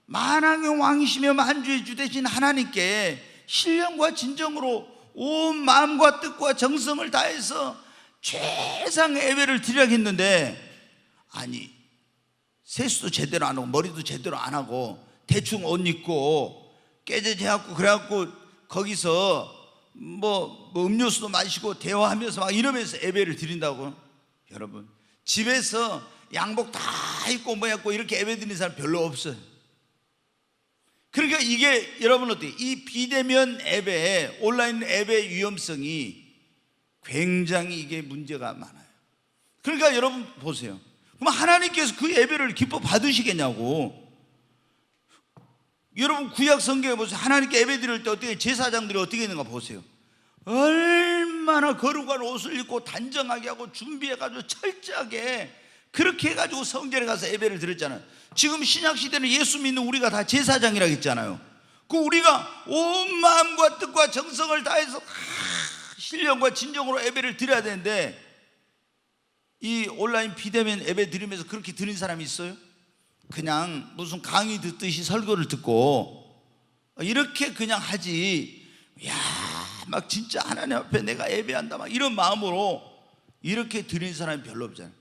만왕의 왕이시며 만주의 주 되신 하나님께 신령과 진정으로 온 마음과 뜻과 정성을 다해서 최상의 예배를 드려야겠는데, 아니 세수도 제대로 안 하고 머리도 제대로 안 하고 대충 옷 입고 깨재재갖고 그래갖고 거기서 뭐 음료수도 마시고 대화하면서 막 이러면서 예배를 드린다고. 여러분 집에서 양복 다 입고 뭐 했고 이렇게 예배 드리는 사람 별로 없어요. 그러니까 이게 여러분 어때요? 이 비대면 앱의 온라인 앱의 위험성이 굉장히 이게 문제가 많아요. 그러니까 여러분 보세요. 그럼 하나님께서 그 예배를 기뻐 받으시겠냐고. 여러분 구약 성경에 보세요. 하나님께 예배 드릴 때 어떻게 제사장들이 어떻게 했는가 보세요. 얼마나 거룩한 옷을 입고 단정하게 하고 준비해가지고 철저하게 그렇게 해가지고 성전에 가서 예배를 드렸잖아요. 지금 신약시대는 예수 믿는 우리가 다 제사장이라고 했잖아요. 그 우리가 온 마음과 뜻과 정성을 다해서 신령과 진정으로 예배를 드려야 되는데, 이 온라인 비대면 예배 드리면서 그렇게 드린 사람이 있어요? 그냥 무슨 강의 듣듯이 설교를 듣고 이렇게 그냥 하지, 야, 막 진짜 하나님 앞에 내가 예배한다 막 이런 마음으로 이렇게 드리는 사람이 별로 없잖아요.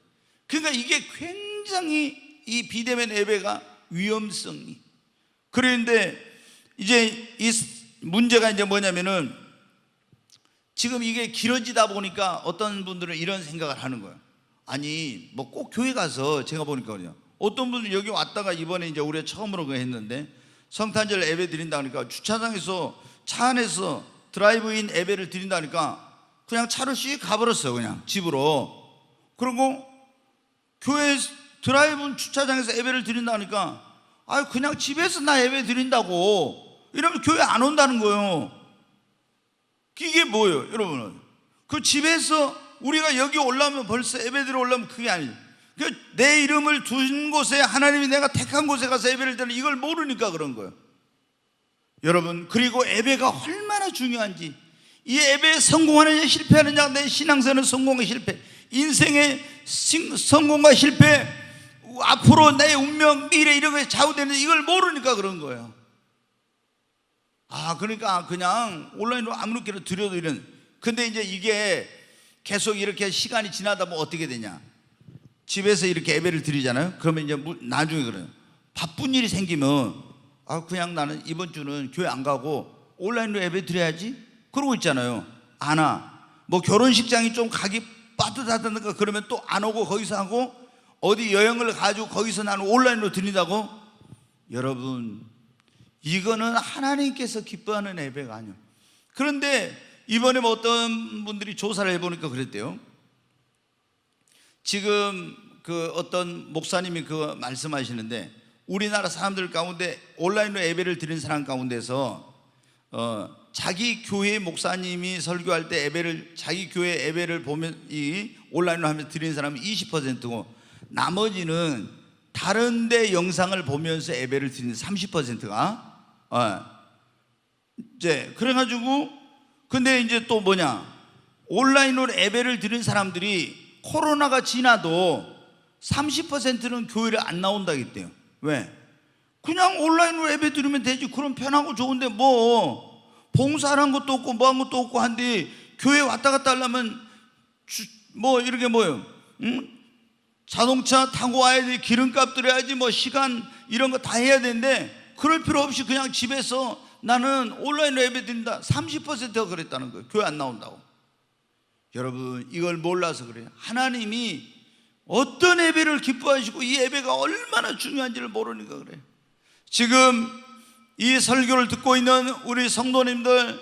그러니까 이게 굉장히 이 비대면 예배가 위험성이. 그런데 이제 이 문제가 이제 뭐냐면은 지금 이게 길어지다 보니까 어떤 분들은 이런 생각을 하는 거예요. 아니 뭐 꼭 교회 가서, 제가 보니까 그래요. 어떤 분은 여기 왔다가 이번에 이제 우리가 처음으로 그거 했는데 성탄절 예배 드린다 하니까 주차장에서 차 안에서 드라이브인 예배를 드린다 하니까 그냥 차로 씩 가버렸어요. 그냥 집으로. 그리고 교회 드라이브 주차장에서 예배를 드린다 하니까 그냥 집에서 나 예배 드린다고 이러면 교회 안 온다는 거예요. 이게 뭐예요 여러분은? 그 집에서 우리가 여기 올라오면 벌써 예배 드리러 올라오면 그게 아니에요. 내 이름을 둔 곳에, 하나님이 내가 택한 곳에 가서 예배를 드리는 이걸 모르니까 그런 거예요. 여러분, 그리고 예배가 얼마나 중요한지, 이 예배에 성공하느냐 실패하느냐, 내 신앙생활은 성공과 실패, 인생의 성공과 실패, 앞으로 내 운명, 미래 이런 거에 좌우되는 이걸 모르니까 그런 거예요. 그러니까 그냥 온라인으로 아무렇게나 드려도 이런. 근데 이제 이게 계속 이렇게 시간이 지나다 보면 어떻게 되냐, 집에서 이렇게 예배를 드리잖아요. 그러면 이제 나중에 그래요. 바쁜 일이 생기면 그냥 나는 이번 주는 교회 안 가고 온라인으로 예배 드려야지 그러고 있잖아요. 안 와. 뭐 결혼식장이 좀 가기 빠듯하다든가 그러면 또 안 오고 거기서 하고, 어디 여행을 가지고 거기서 나는 온라인으로 드린다고. 여러분 이거는 하나님께서 기뻐하는 예배가 아니에요. 그런데 이번에 뭐 어떤 분들이 조사를 해보니까 그랬대요. 지금 그 어떤 목사님이 그 말씀하시는데, 우리나라 사람들 가운데 온라인으로 예배를 드리는 사람 가운데서 자기 교회 목사님이 설교할 때 예배를, 자기 교회 예배를 보면 이 온라인으로 하면서 드리는 사람은 20%고 나머지는 다른 데 영상을 보면서 예배를 드리는 30%가 이제 그래가지고, 근데 이제 또 뭐냐, 온라인으로 예배를 드리는 사람들이 코로나가 지나도 30%는 교회를 안 나온다 했대요. 왜? 그냥 온라인으로 예배 드리면 되지. 그럼 편하고 좋은데 뭐 봉사한 것도 없고 뭐 한 것도 없고 한데 교회 왔다 갔다 하려면 뭐 이렇게 뭐요? 자동차 타고 와야 돼. 기름값 들여야지. 뭐 시간 이런 거 다 해야 되는데 그럴 필요 없이 그냥 집에서 나는 온라인으로 예배 드린다. 30%가 그랬다는 거예요. 교회 안 나온다고. 여러분 이걸 몰라서 그래요. 하나님이 어떤 예배를 기뻐하시고 이 예배가 얼마나 중요한지를 모르니까 그래요. 지금 이 설교를 듣고 있는 우리 성도님들,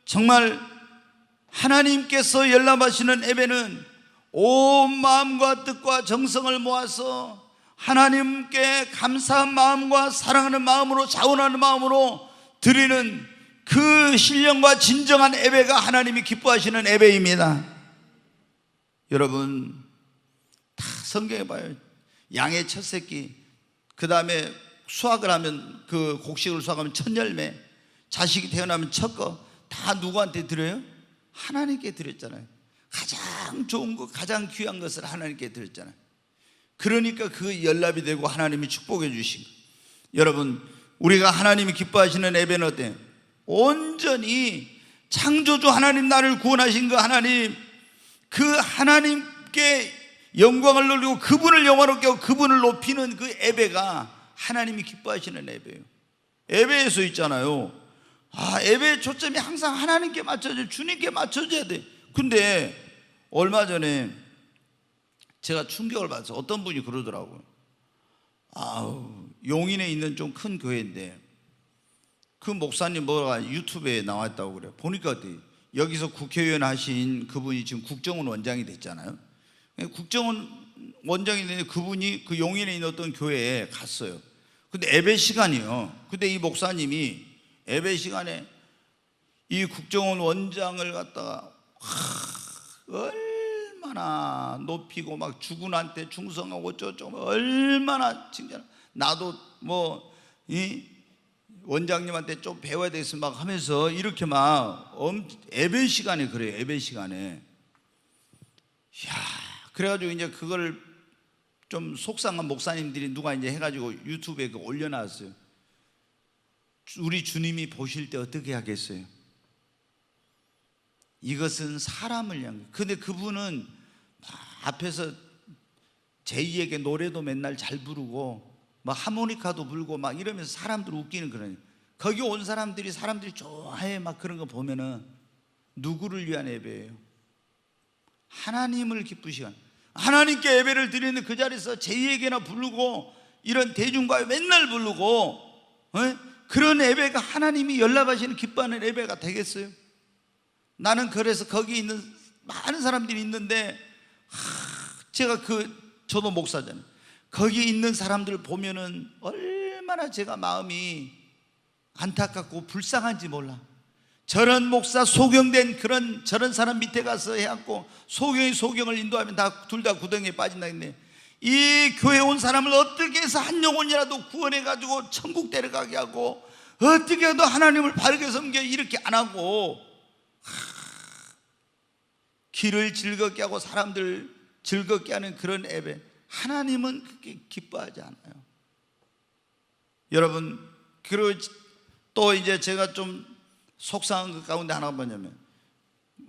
정말 하나님께서 연락하시는 예배는 온 마음과 뜻과 정성을 모아서 하나님께 감사한 마음과 사랑하는 마음으로, 자원하는 마음으로 드리는 그 신령과 진정한 예배가 하나님이 기뻐하시는 예배입니다. 여러분 다 성경에 봐요. 양의 첫 새끼, 그 다음에 수확을 하면, 그 곡식을 수확하면 첫 열매, 자식이 태어나면 첫 거 다 누구한테 드려요? 하나님께 드렸잖아요. 가장 좋은 것, 가장 귀한 것을 하나님께 드렸잖아요. 그러니까 그 연합이 되고 하나님이 축복해 주신 거예요. 여러분 우리가 하나님이 기뻐하시는 예배는 어때요? 온전히 창조주 하나님, 나를 구원하신 그 하나님, 그 하나님께 영광을 돌리고 그분을 영화롭게 하고 그분을 높이는 그 예배가 하나님이 기뻐하시는 예배예요. 예배에서 있잖아요. 예배의 초점이 항상 하나님께 맞춰져, 주님께 맞춰져야 돼. 근데 얼마 전에 제가 충격을 받았어요. 어떤 분이 그러더라고요. 용인에 있는 좀 큰 교회인데 그 목사님 뭐가 유튜브에 나왔다고 그래요. 보니까 어때요? 여기서 국회의원 하신 그분이 지금 국정원 원장이 됐잖아요. 국정원 원장이 됐는데 그분이 그 용인에 있는 어떤 교회에 갔어요. 근데 예배 시간이요. 근데 이 목사님이 예배 시간에 이 국정원 원장을 갖다가 얼마나 높이고 막 주군한테 충성하고 저쪽 얼마나 칭찬. 나도 뭐 이 원장님한테 좀 배워야 되겠어 막 하면서 이렇게 막 예배 시간에 그래요. 예배 시간에. 그래가지고 이제 그걸 좀 속상한 목사님들이 누가 이제 해가지고 유튜브에 올려놨어요. 우리 주님이 보실 때 어떻게 하겠어요? 이것은 사람을 향해. 근데 그분은 앞에서 제2에게 노래도 맨날 잘 부르고 막 하모니카도 불고 막 이러면서 사람들 웃기는 그런. 거기 온 사람들이 좋아해 막 그런 거 보면은 누구를 위한 예배예요? 하나님을 기쁘시간, 하나님께 예배를 드리는 그 자리에서 제2에게나 부르고 이런 대중과에 맨날 부르고 그런 예배가 하나님이 연락하시는 기뻐하는 예배가 되겠어요? 나는 그래서 거기 있는 많은 사람들이 있는데 제가 저도 목사잖아요. 거기 있는 사람들 보면은 얼마나 제가 마음이 안타깝고 불쌍한지 몰라. 저런 목사 소경된 저런 사람 밑에 가서 해갖고 소경을 인도하면 둘 다 구덩이에 빠진다 했네. 이 교회 온 사람을 어떻게 해서 한 영혼이라도 구원해가지고 천국 데려가게 하고 어떻게 해도 하나님을 바르게 섬겨 이렇게 안 하고 길을 즐겁게 하고 사람들 즐겁게 하는 그런 예배, 하나님은 그렇게 기뻐하지 않아요. 여러분, 그리고 또 이제 제가 좀 속상한 것 가운데 하나가 뭐냐면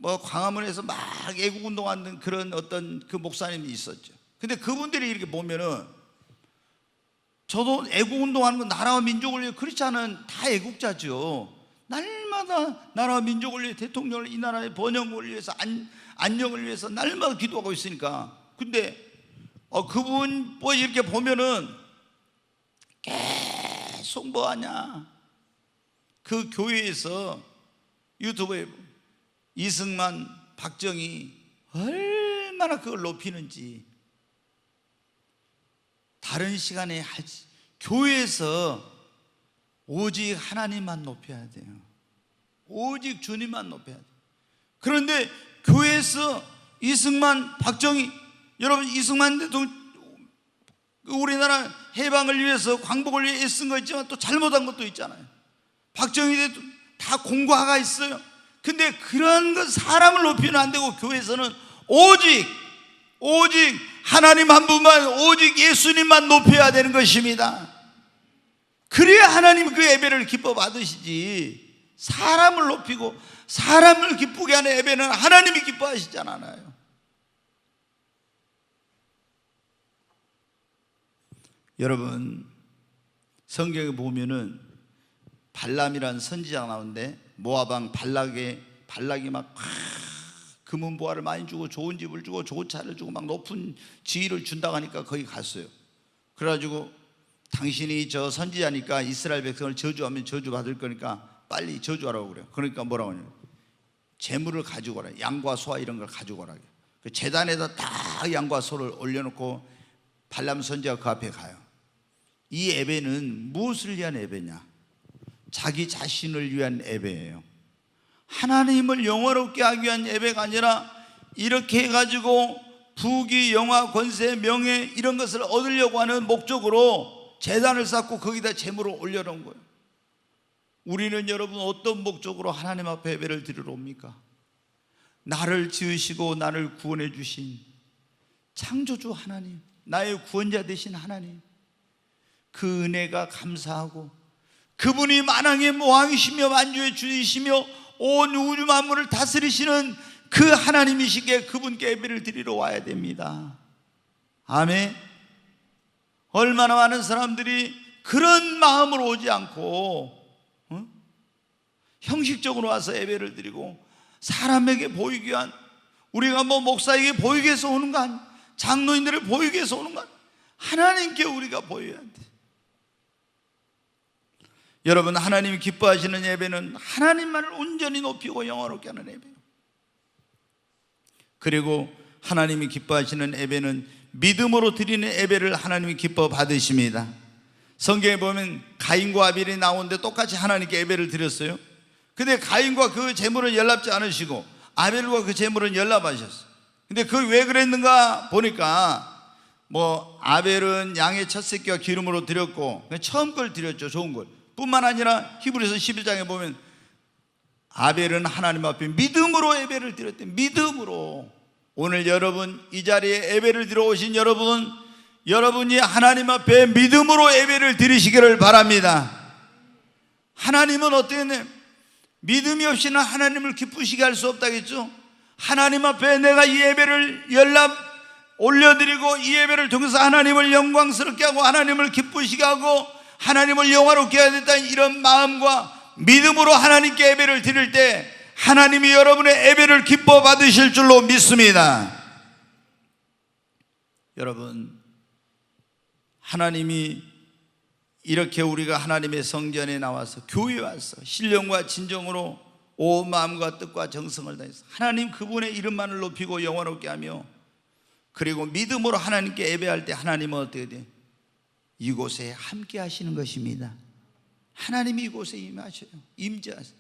광화문에서 막 애국운동하는 그런 어떤 그 목사님이 있었죠. 근데 그분들이 이렇게 보면은 저도 애국운동하는 건 나라와 민족을 위해, 크리스찬은 다 애국자죠. 날마다 나라와 민족을 위해, 대통령을 이 나라의 번영을 위해서, 안녕을 위해서 날마다 기도하고 있으니까. 근데 그분 이렇게 보면은 계속 뭐하냐, 그 교회에서 유튜브에 이승만, 박정희 얼마나 그걸 높이는지. 다른 시간에 교회에서 오직 하나님만 높여야 돼요. 오직 주님만 높여야 돼요. 그런데 교회에서 이승만, 박정희, 여러분 이승만 대통령 우리나라 해방을 위해서, 광복을 위해 애쓴 거 있지만 또 잘못한 것도 있잖아요. 박정희 대통령 다 공과가 있어요. 근데 그런 것 사람을 높이면 안 되고 교회에서는 오직 오직 하나님 한 분만, 오직 예수님만 높여야 되는 것입니다. 그래야 하나님 그 예배를 기뻐 받으시지. 사람을 높이고 사람을 기쁘게 하는 예배는 하나님이 기뻐하시지 않아요. 여러분, 성경에 보면은 발람이라는 선지자가 나오는데 모압 왕 발락이 막 금은 보화를 많이 주고 좋은 집을 주고 좋은 차를 주고 막 높은 지위를 준다고 하니까 거기 갔어요. 그래가지고 당신이 저 선지자니까 이스라엘 백성을 저주하면 저주 받을 거니까 빨리 저주하라고 그래요. 그러니까 뭐라고 하냐면 재물을 가지고 오라. 양과 소와 이런 걸 가지고 오라. 그 제단에다 다 양과 소를 올려놓고 발람 선지자가 그 앞에 가요. 이 예배는 무엇을 위한 예배냐? 자기 자신을 위한 예배예요. 하나님을 영화롭게 하기 위한 예배가 아니라 이렇게 해가지고 부귀, 영화, 권세, 명예 이런 것을 얻으려고 하는 목적으로 제단을 쌓고 거기다 재물을 올려놓은 거예요. 우리는 여러분 어떤 목적으로 하나님 앞에 예배를 드리러 옵니까? 나를 지으시고 나를 구원해 주신 창조주 하나님, 나의 구원자 되신 하나님, 그 은혜가 감사하고 그분이 만왕의 모왕이시며 만주의 주이시며 온 우주 만물을 다스리시는 그 하나님이시기에 그분께 예배를 드리러 와야 됩니다. 아멘. 얼마나 많은 사람들이 그런 마음으로 오지 않고 형식적으로 와서 예배를 드리고 사람에게 보이기 위한, 우리가 뭐 목사에게 보이기 위해서 오는 거 아니야. 장로인들을 보이기 위해서 오는 거 아니야. 하나님께 우리가 보여야 돼. 여러분, 하나님이 기뻐하시는 예배는 하나님만을 온전히 높이고 영화롭게 하는 예배예요. 그리고 하나님이 기뻐하시는 예배는 믿음으로 드리는 예배를 하나님이 기뻐 받으십니다. 성경에 보면 가인과 아벨이 나오는데 똑같이 하나님께 예배를 드렸어요. 근데 가인과 그 제물은 연락지 않으시고 아벨과 그 제물은 연락하셨어요. 근데 그 왜 그랬는가 보니까 뭐 아벨은 양의 첫 새끼와 기름으로 드렸고 처음 걸 드렸죠. 좋은 걸. 뿐만 아니라 히브리서 11장에 보면 아벨은 하나님 앞에 믿음으로 예배를 드렸대요. 믿음으로. 오늘 여러분 이 자리에 예배를 드려 오신 여러분이 하나님 앞에 믿음으로 예배를 드리시기를 바랍니다. 하나님은 어떻게 했나요? 믿음이 없이는 하나님을 기쁘시게 할 수 없다겠죠. 하나님 앞에 내가 이 예배를 올려드리고 이 예배를 통해서 하나님을 영광스럽게 하고 하나님을 기쁘시게 하고 하나님을 영화롭게 해야 된다, 이런 마음과 믿음으로 하나님께 예배를 드릴 때 하나님이 여러분의 예배를 기뻐 받으실 줄로 믿습니다. 여러분, 하나님이 이렇게 우리가 하나님의 성전에 나와서 교회에 와서 신령과 진정으로 온 마음과 뜻과 정성을 다해서 하나님 그분의 이름만을 높이고 영화롭게 하며 그리고 믿음으로 하나님께 예배할 때 하나님은 어떻게 돼요? 이곳에 함께 하시는 것입니다. 하나님이 이곳에 임하셔요. 임재하세요.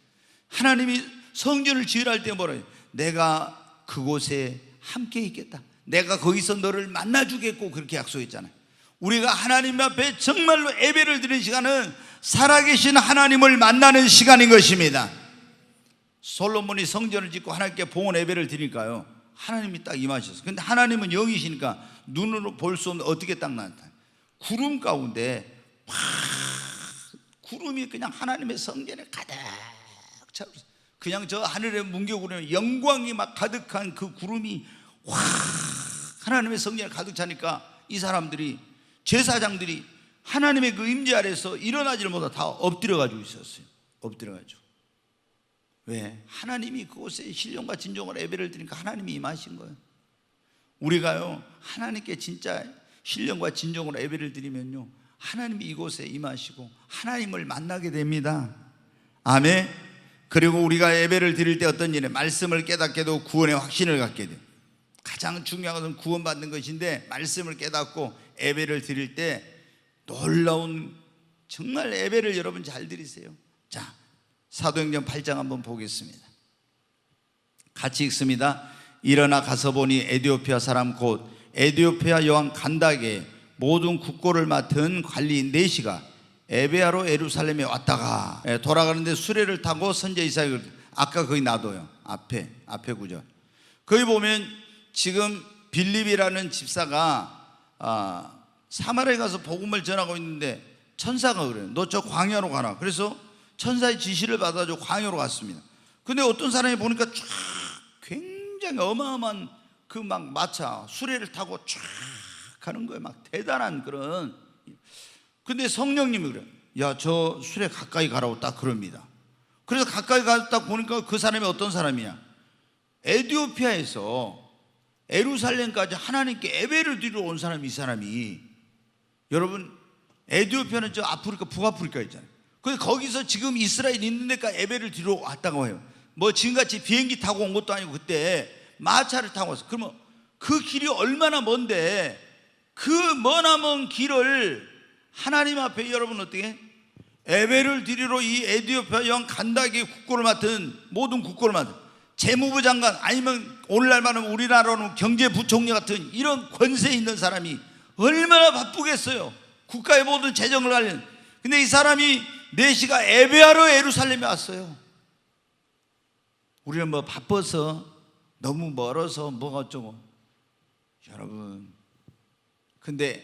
하나님이 성전을 지으라 할 때 뭐래요? 내가 그곳에 함께 있겠다. 내가 거기서 너를 만나주겠고 그렇게 약속했잖아요. 우리가 하나님 앞에 정말로 예배를 드리는 시간은 살아계신 하나님을 만나는 시간인 것입니다. 솔로몬이 성전을 짓고 하나님께 봉헌 예배를 드리니까요, 하나님이 딱 임하셨어요. 근데 하나님은 영이시니까 눈으로 볼 수 없는 어떻게 딱 나타나요? 구름 가운데 막 구름이 그냥 하나님의 성전에 가득 차고, 그냥 저 하늘의 문격으로 영광이 막 가득한 그 구름이 확 하나님의 성전에 가득 차니까 이 사람들이, 제사장들이 하나님의 그 임재 아래서 일어나지를 못하고 다 엎드려가지고 있었어요. 엎드려가지고. 왜? 하나님이 그곳에 신령과 진정으로 예배를 드리니까 하나님이 임하신 거예요. 우리가요 하나님께 진짜 신령과 진정으로 예배를 드리면요 하나님이 이곳에 임하시고 하나님을 만나게 됩니다. 아멘. 그리고 우리가 예배를 드릴 때 어떤 일에 말씀을 깨닫게 되고 구원의 확신을 갖게 돼요. 가장 중요한 것은 구원받는 것인데 말씀을 깨닫고 예배를 드릴 때 놀라운, 정말 예배를 여러분 잘 드리세요. 자, 사도행전 8장 한번 보겠습니다. 같이 읽습니다. 일어나 가서 보니 에디오피아 사람 곧 에디오피아 여왕 간다게 모든 국고를 맡은 관리인 네시가 에베아로 예루살렘에 왔다가 돌아가는데 수레를 타고 선지자 이사야를, 아까 거기 놔둬요. 앞에 구절. 거기 보면 지금 빌립이라는 집사가 사마리아에 가서 복음을 전하고 있는데 천사가 그래요. 너 저 광야로 가라. 그래서 천사의 지시를 받아서 광야로 갔습니다. 근데 어떤 사람이 보니까 쫙 굉장히 어마어마한 그 막 마차 수레를 타고 쫙 가는 거예요. 막 대단한 그런. 근데 성령님이 그래요. 야, 저 수레 가까이 가라고 딱 그럽니다. 그래서 가까이 갔다 보니까 그 사람이 어떤 사람이냐, 에티오피아에서 예루살렘까지 하나님께 예배를 드리러 온 사람이, 이 사람이. 여러분, 에티오피아는 저 아프리카, 북아프리카 있잖아요. 근데 거기서 지금 이스라엘 있는 데까지 예배를 드리러 왔다고 해요. 뭐 지금같이 비행기 타고 온 것도 아니고 그때 마차를 타고 왔어요. 그러면 그 길이 얼마나 먼데 그 머나먼 길을 하나님 앞에 여러분 어떻게 예배를 드리러 이 에티오피아 영 간다기 국고를 맡은, 모든 국고를 맡은 재무부 장관, 아니면 오늘날 말하면 우리나라로는 경제부총리 같은 이런 권세 있는 사람이 얼마나 바쁘겠어요. 국가의 모든 재정을 관련. 근데 이 사람이 4시가 예배하러 예루살렘에 왔어요. 우리는 뭐 바빠서 너무 멀어서 뭐가 어쩌고. 여러분, 근데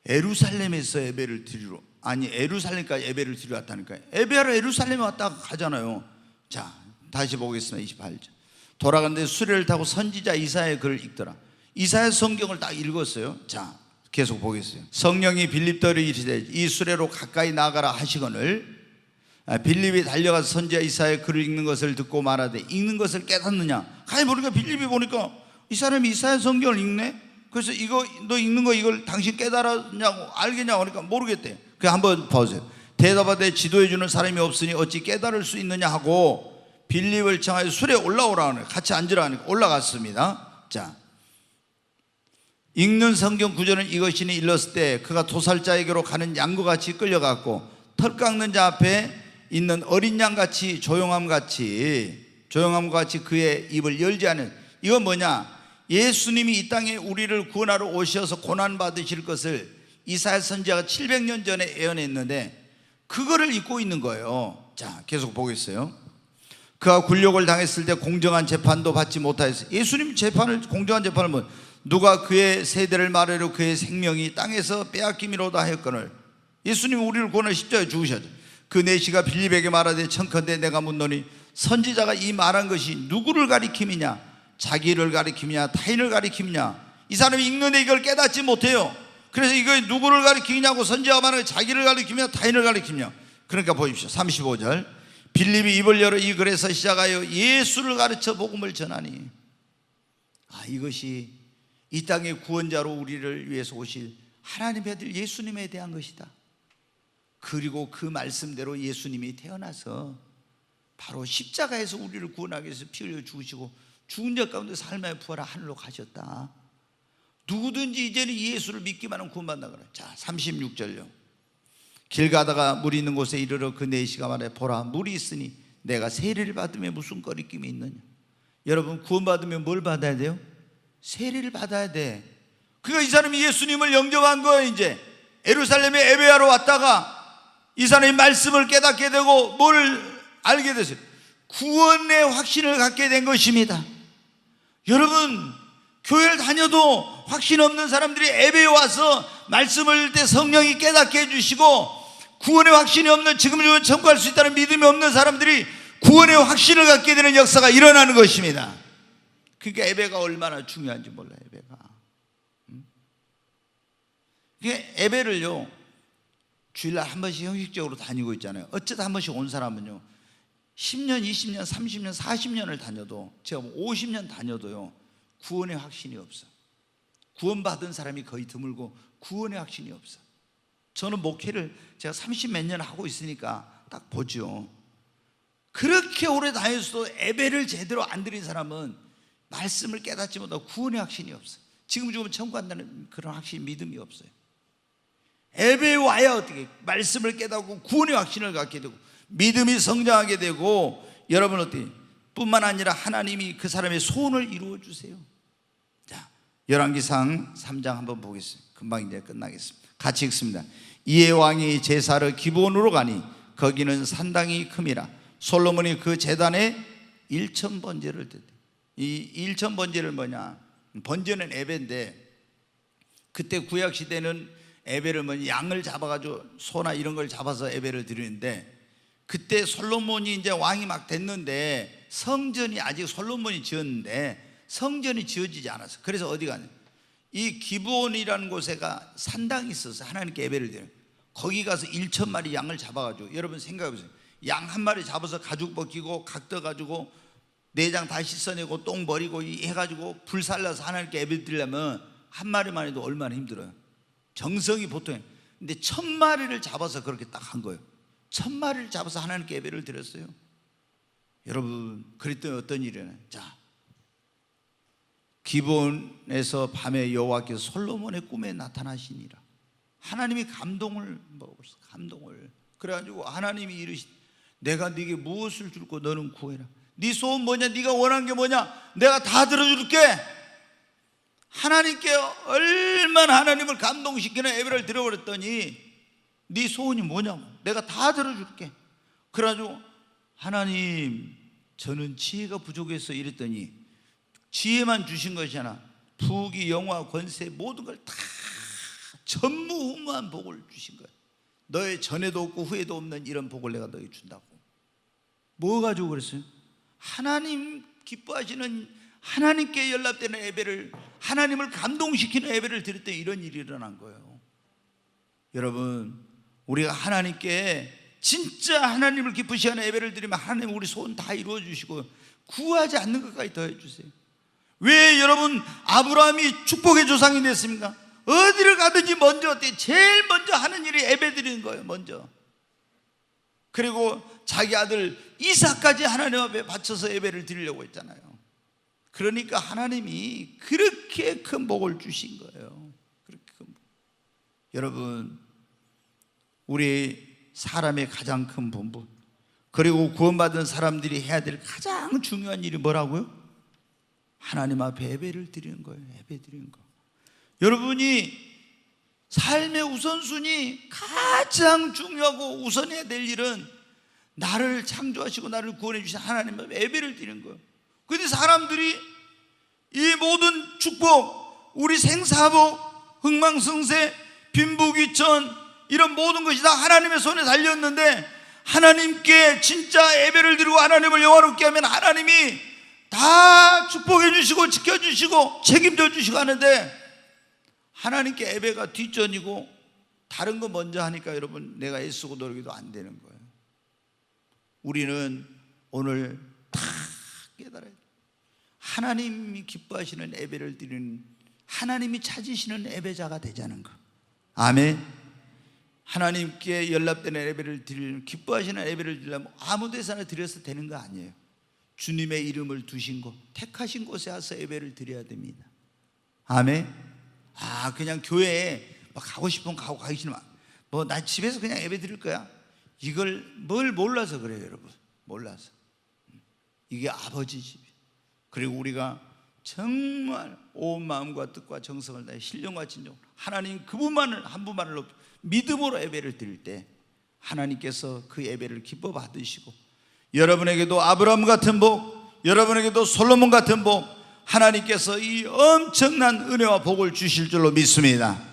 예루살렘에서 예배를 드리러, 아니 예루살렘까지 예배를 드리러 왔다니까요. 예배하러 예루살렘에 왔다가 가잖아요. 자, 다시 보겠습니다. 28절. 돌아가는데 수레를 타고 선지자 이사야의 글을 읽더라. 이사야 성경을 딱 읽었어요. 자, 계속 보겠어요. 성령이 빌립더를 이르시되 이 수레로 가까이 나가라 하시거늘 빌립이 달려가서 선지자 이사야의 글을 읽는 것을 듣고 말하되 읽는 것을 깨닫느냐. 가만히 보니까 빌립이 보니까 이 사람이 이사야 성경을 읽네. 그래서 이거 너 읽는 거 이걸 당신 깨달았냐고 알겠냐고 하니까 모르겠대. 그 한번 보세요. 대답하되 지도해 주는 사람이 없으니 어찌 깨달을 수 있느냐 하고 빌립을 청하여 수레에 올라오라 하네. 같이 앉으라 하니까 올라갔습니다. 자, 읽는 성경 구절은 이것이니 일렀을 때 그가 도살자에게로 가는 양과 같이 끌려갔고 털 깎는 자 앞에 있는 어린 양같이 조용함과 같이 그의 입을 열지 않은. 이건 뭐냐, 예수님이 이 땅에 우리를 구원하러 오셔서 고난 받으실 것을 이사야 선지자가 700년 전에 예언했는데 그거를 읽고 있는 거예요. 자, 계속 보겠어요. 그가 굴욕을 당했을 때 공정한 재판도 받지 못하였어요. 예수님 공정한 재판을 뭐, 누가 그의 세대를 말하려 그의 생명이 땅에서 빼앗김이로다 하였거늘. 예수님이 우리를 구원하여 십자가에 죽으셨죠. 그 4시가 빌립에게 말하되 청컨대 내가 묻노니 선지자가 이 말한 것이 누구를 가리킴이냐, 자기를 가리킴이냐 타인을 가리킴이냐. 이 사람이 읽는데 이걸 깨닫지 못해요. 그래서 이거 누구를 가리키냐고 선지자가 말하는 자기를 가리키냐 타인을 가리키냐. 그러니까 보십시오. 35절. 빌립이 입을 열어 이 글에서 시작하여 예수를 가르쳐 복음을 전하니. 이것이 이 땅의 구원자로 우리를 위해서 오실 하나님의 아들 예수님에 대한 것이다. 그리고 그 말씀대로 예수님이 태어나서 바로 십자가에서 우리를 구원하기 위해서 피 흘려 죽으시고 죽은 자 가운데 삶의 부활하 하늘로 가셨다. 누구든지 이제는 예수를 믿기만 하면 구원받는다 그래. 자, 36절요. 길 가다가 물이 있는 곳에 이르러 그 4시가 말해 보라 물이 있으니 내가 세례를 받으면 무슨 거리낌이 있느냐. 여러분, 구원받으면 뭘 받아야 돼요? 세례를 받아야 돼. 그러니까 이 사람이 예수님을 영접한 거예요. 이제 예루살렘에 예배하러 왔다가 이 사람이 말씀을 깨닫게 되고 뭘 알게 됐어요? 구원의 확신을 갖게 된 것입니다. 여러분, 교회를 다녀도 확신 없는 사람들이 예배에 와서 말씀을 읽을 때 성령이 깨닫게 해주시고 구원의 확신이 없는, 지금 청구할 수 있다는 믿음이 없는 사람들이 구원의 확신을 갖게 되는 역사가 일어나는 것입니다. 그러니까 예배가 얼마나 중요한지 몰라요. 예배가. 예배를요 주일날 한 번씩 형식적으로 다니고 있잖아요. 어쩌다 한 번씩 온 사람은요 10년, 20년, 30년, 40년을 다녀도, 제가 50년 다녀도요 구원의 확신이 없어. 구원받은 사람이 거의 드물고 구원의 확신이 없어. 저는 목회를 제가 30몇 년 하고 있으니까 딱 보죠. 그렇게 오래 다녔어도 예배를 제대로 안 드린 사람은 말씀을 깨닫지 못하고 구원의 확신이 없어. 지금 청구한다는 그런 확신, 믿음이 없어요. 예배에 와야 어떻게 말씀을 깨닫고 구원의 확신을 갖게 되고 믿음이 성장하게 되고, 여러분 어떻게 뿐만 아니라 하나님이 그 사람의 소원을 이루어 주세요. 자, 열왕기상 3장 한번 보겠습니다. 금방 이제 끝나겠습니다. 같이 읽습니다. 이에 왕이 제사를 기브온으로 가니 거기는 산당이 큼이라. 솔로몬이 그 제단에 1,000번제를 드렸대. 이 1,000번제를 뭐냐, 번제는 예배인데, 그때 구약 시대는 예배를 뭐 양을 잡아가지고 소나 이런 걸 잡아서 예배를 드리는데, 그때 솔로몬이 이제 왕이 막 됐는데 성전이 아직 솔로몬이 지었는데 성전이 지어지지 않았어. 그래서 어디 가냐, 이 기브온이라는 곳에가 산당이 있어서 하나님께 예배를 드려요. 거기 가서 1,000마리 양을 잡아가지고, 여러분 생각해 보세요. 양 한 마리 잡아서 가죽 벗기고 각 떠가지고 내장 다 씻어내고 똥 버리고 해가지고 불 살라서 하나님께 예배 드리려면 한 마리만 해도 얼마나 힘들어요. 정성이 보통이에요. 근데 1,000마리를 잡아서 그렇게 딱 한 거예요. 1,000마리를 잡아서 하나님께 예배를 드렸어요. 여러분, 그랬더니 어떤 일이냐, 자, 기브온에서 밤에 여호와께서 솔로몬의 꿈에 나타나시니라. 하나님이 감동을 먹었어. 감동을. 그래가지고 하나님이 이르시되, 내가 네게 무엇을 줄고 너는 구해라. 네 소원 뭐냐, 네가 원하는 게 뭐냐, 내가 다 들어줄게. 하나님께 얼마나 하나님을 감동시키는 예배를 드려버렸더니, 네 소원이 뭐냐고, 내가 다 들어줄게. 그래가지고 하나님, 저는 지혜가 부족해서 이랬더니, 지혜만 주신 것이 아니라 부귀 영화 권세 모든 걸 다 전무후무한 복을 주신 거예요. 너의 전에도 없고 후에도 없는 이런 복을 내가 너에게 준다고. 뭐 가지고 그랬어요? 하나님 기뻐하시는, 하나님께 연락되는 예배를, 하나님을 감동시키는 예배를 드릴 때 이런 일이 일어난 거예요. 여러분, 우리가 하나님께 진짜 하나님을 기쁘시게 하는 예배를 드리면 하나님 우리 소원 다 이루어 주시고 구하지 않는 것까지 더해 주세요. 왜 여러분 아브라함이 축복의 조상이 됐습니까? 어디를 가든지 먼저, 제일 먼저 하는 일이 예배 드리는 거예요. 먼저. 그리고 자기 아들 이삭까지 하나님 앞에 바쳐서 예배를 드리려고 했잖아요. 그러니까 하나님이 그렇게 큰 복을 주신 거예요. 그렇게 큰 복. 여러분, 우리 사람의 가장 큰 본분, 그리고 구원받은 사람들이 해야 될 가장 중요한 일이 뭐라고요? 하나님 앞에 예배를 드리는 거예요. 예배 드리는 거. 여러분이 삶의 우선순위 가장 중요하고 우선해야 될 일은 나를 창조하시고 나를 구원해 주신 하나님 앞에 예배를 드리는 거예요. 그런데 사람들이 이 모든 축복, 우리 생사복, 흥망성쇠, 빈부귀천, 이런 모든 것이 다 하나님의 손에 달렸는데, 하나님께 진짜 예배를 드리고 하나님을 영화롭게 하면 하나님이 다 축복해 주시고 지켜주시고 책임져 주시고 하는데, 하나님께 예배가 뒷전이고 다른 거 먼저 하니까 여러분, 내가 애쓰고 노력해도 안 되는 거예요. 우리는 오늘 다 깨달아야 돼요. 하나님이 기뻐하시는 예배를 드리는, 하나님이 찾으시는 예배자가 되자는 거. 아멘. 하나님께 연락되는 예배를 드리는, 기뻐하시는 예배를 드리려면 아무 데서나 드려서 되는 거 아니에요. 주님의 이름을 두신 곳, 택하신 곳에 와서 예배를 드려야 됩니다. 아멘. 그냥 교회에 가고 싶으면 가고 가기 싫으면 나 집에서 그냥 예배 드릴 거야, 이걸 뭘 몰라서 그래요. 여러분, 몰라서. 이게 아버지 집. 그리고 우리가 정말 온 마음과 뜻과 정성을 다해 신령과 진정 하나님 그분만을, 한 분만을 높여 믿음으로 예배를 드릴 때 하나님께서 그 예배를 기뻐 받으시고, 여러분에게도 아브라함 같은 복, 여러분에게도 솔로몬 같은 복, 하나님께서 이 엄청난 은혜와 복을 주실 줄로 믿습니다.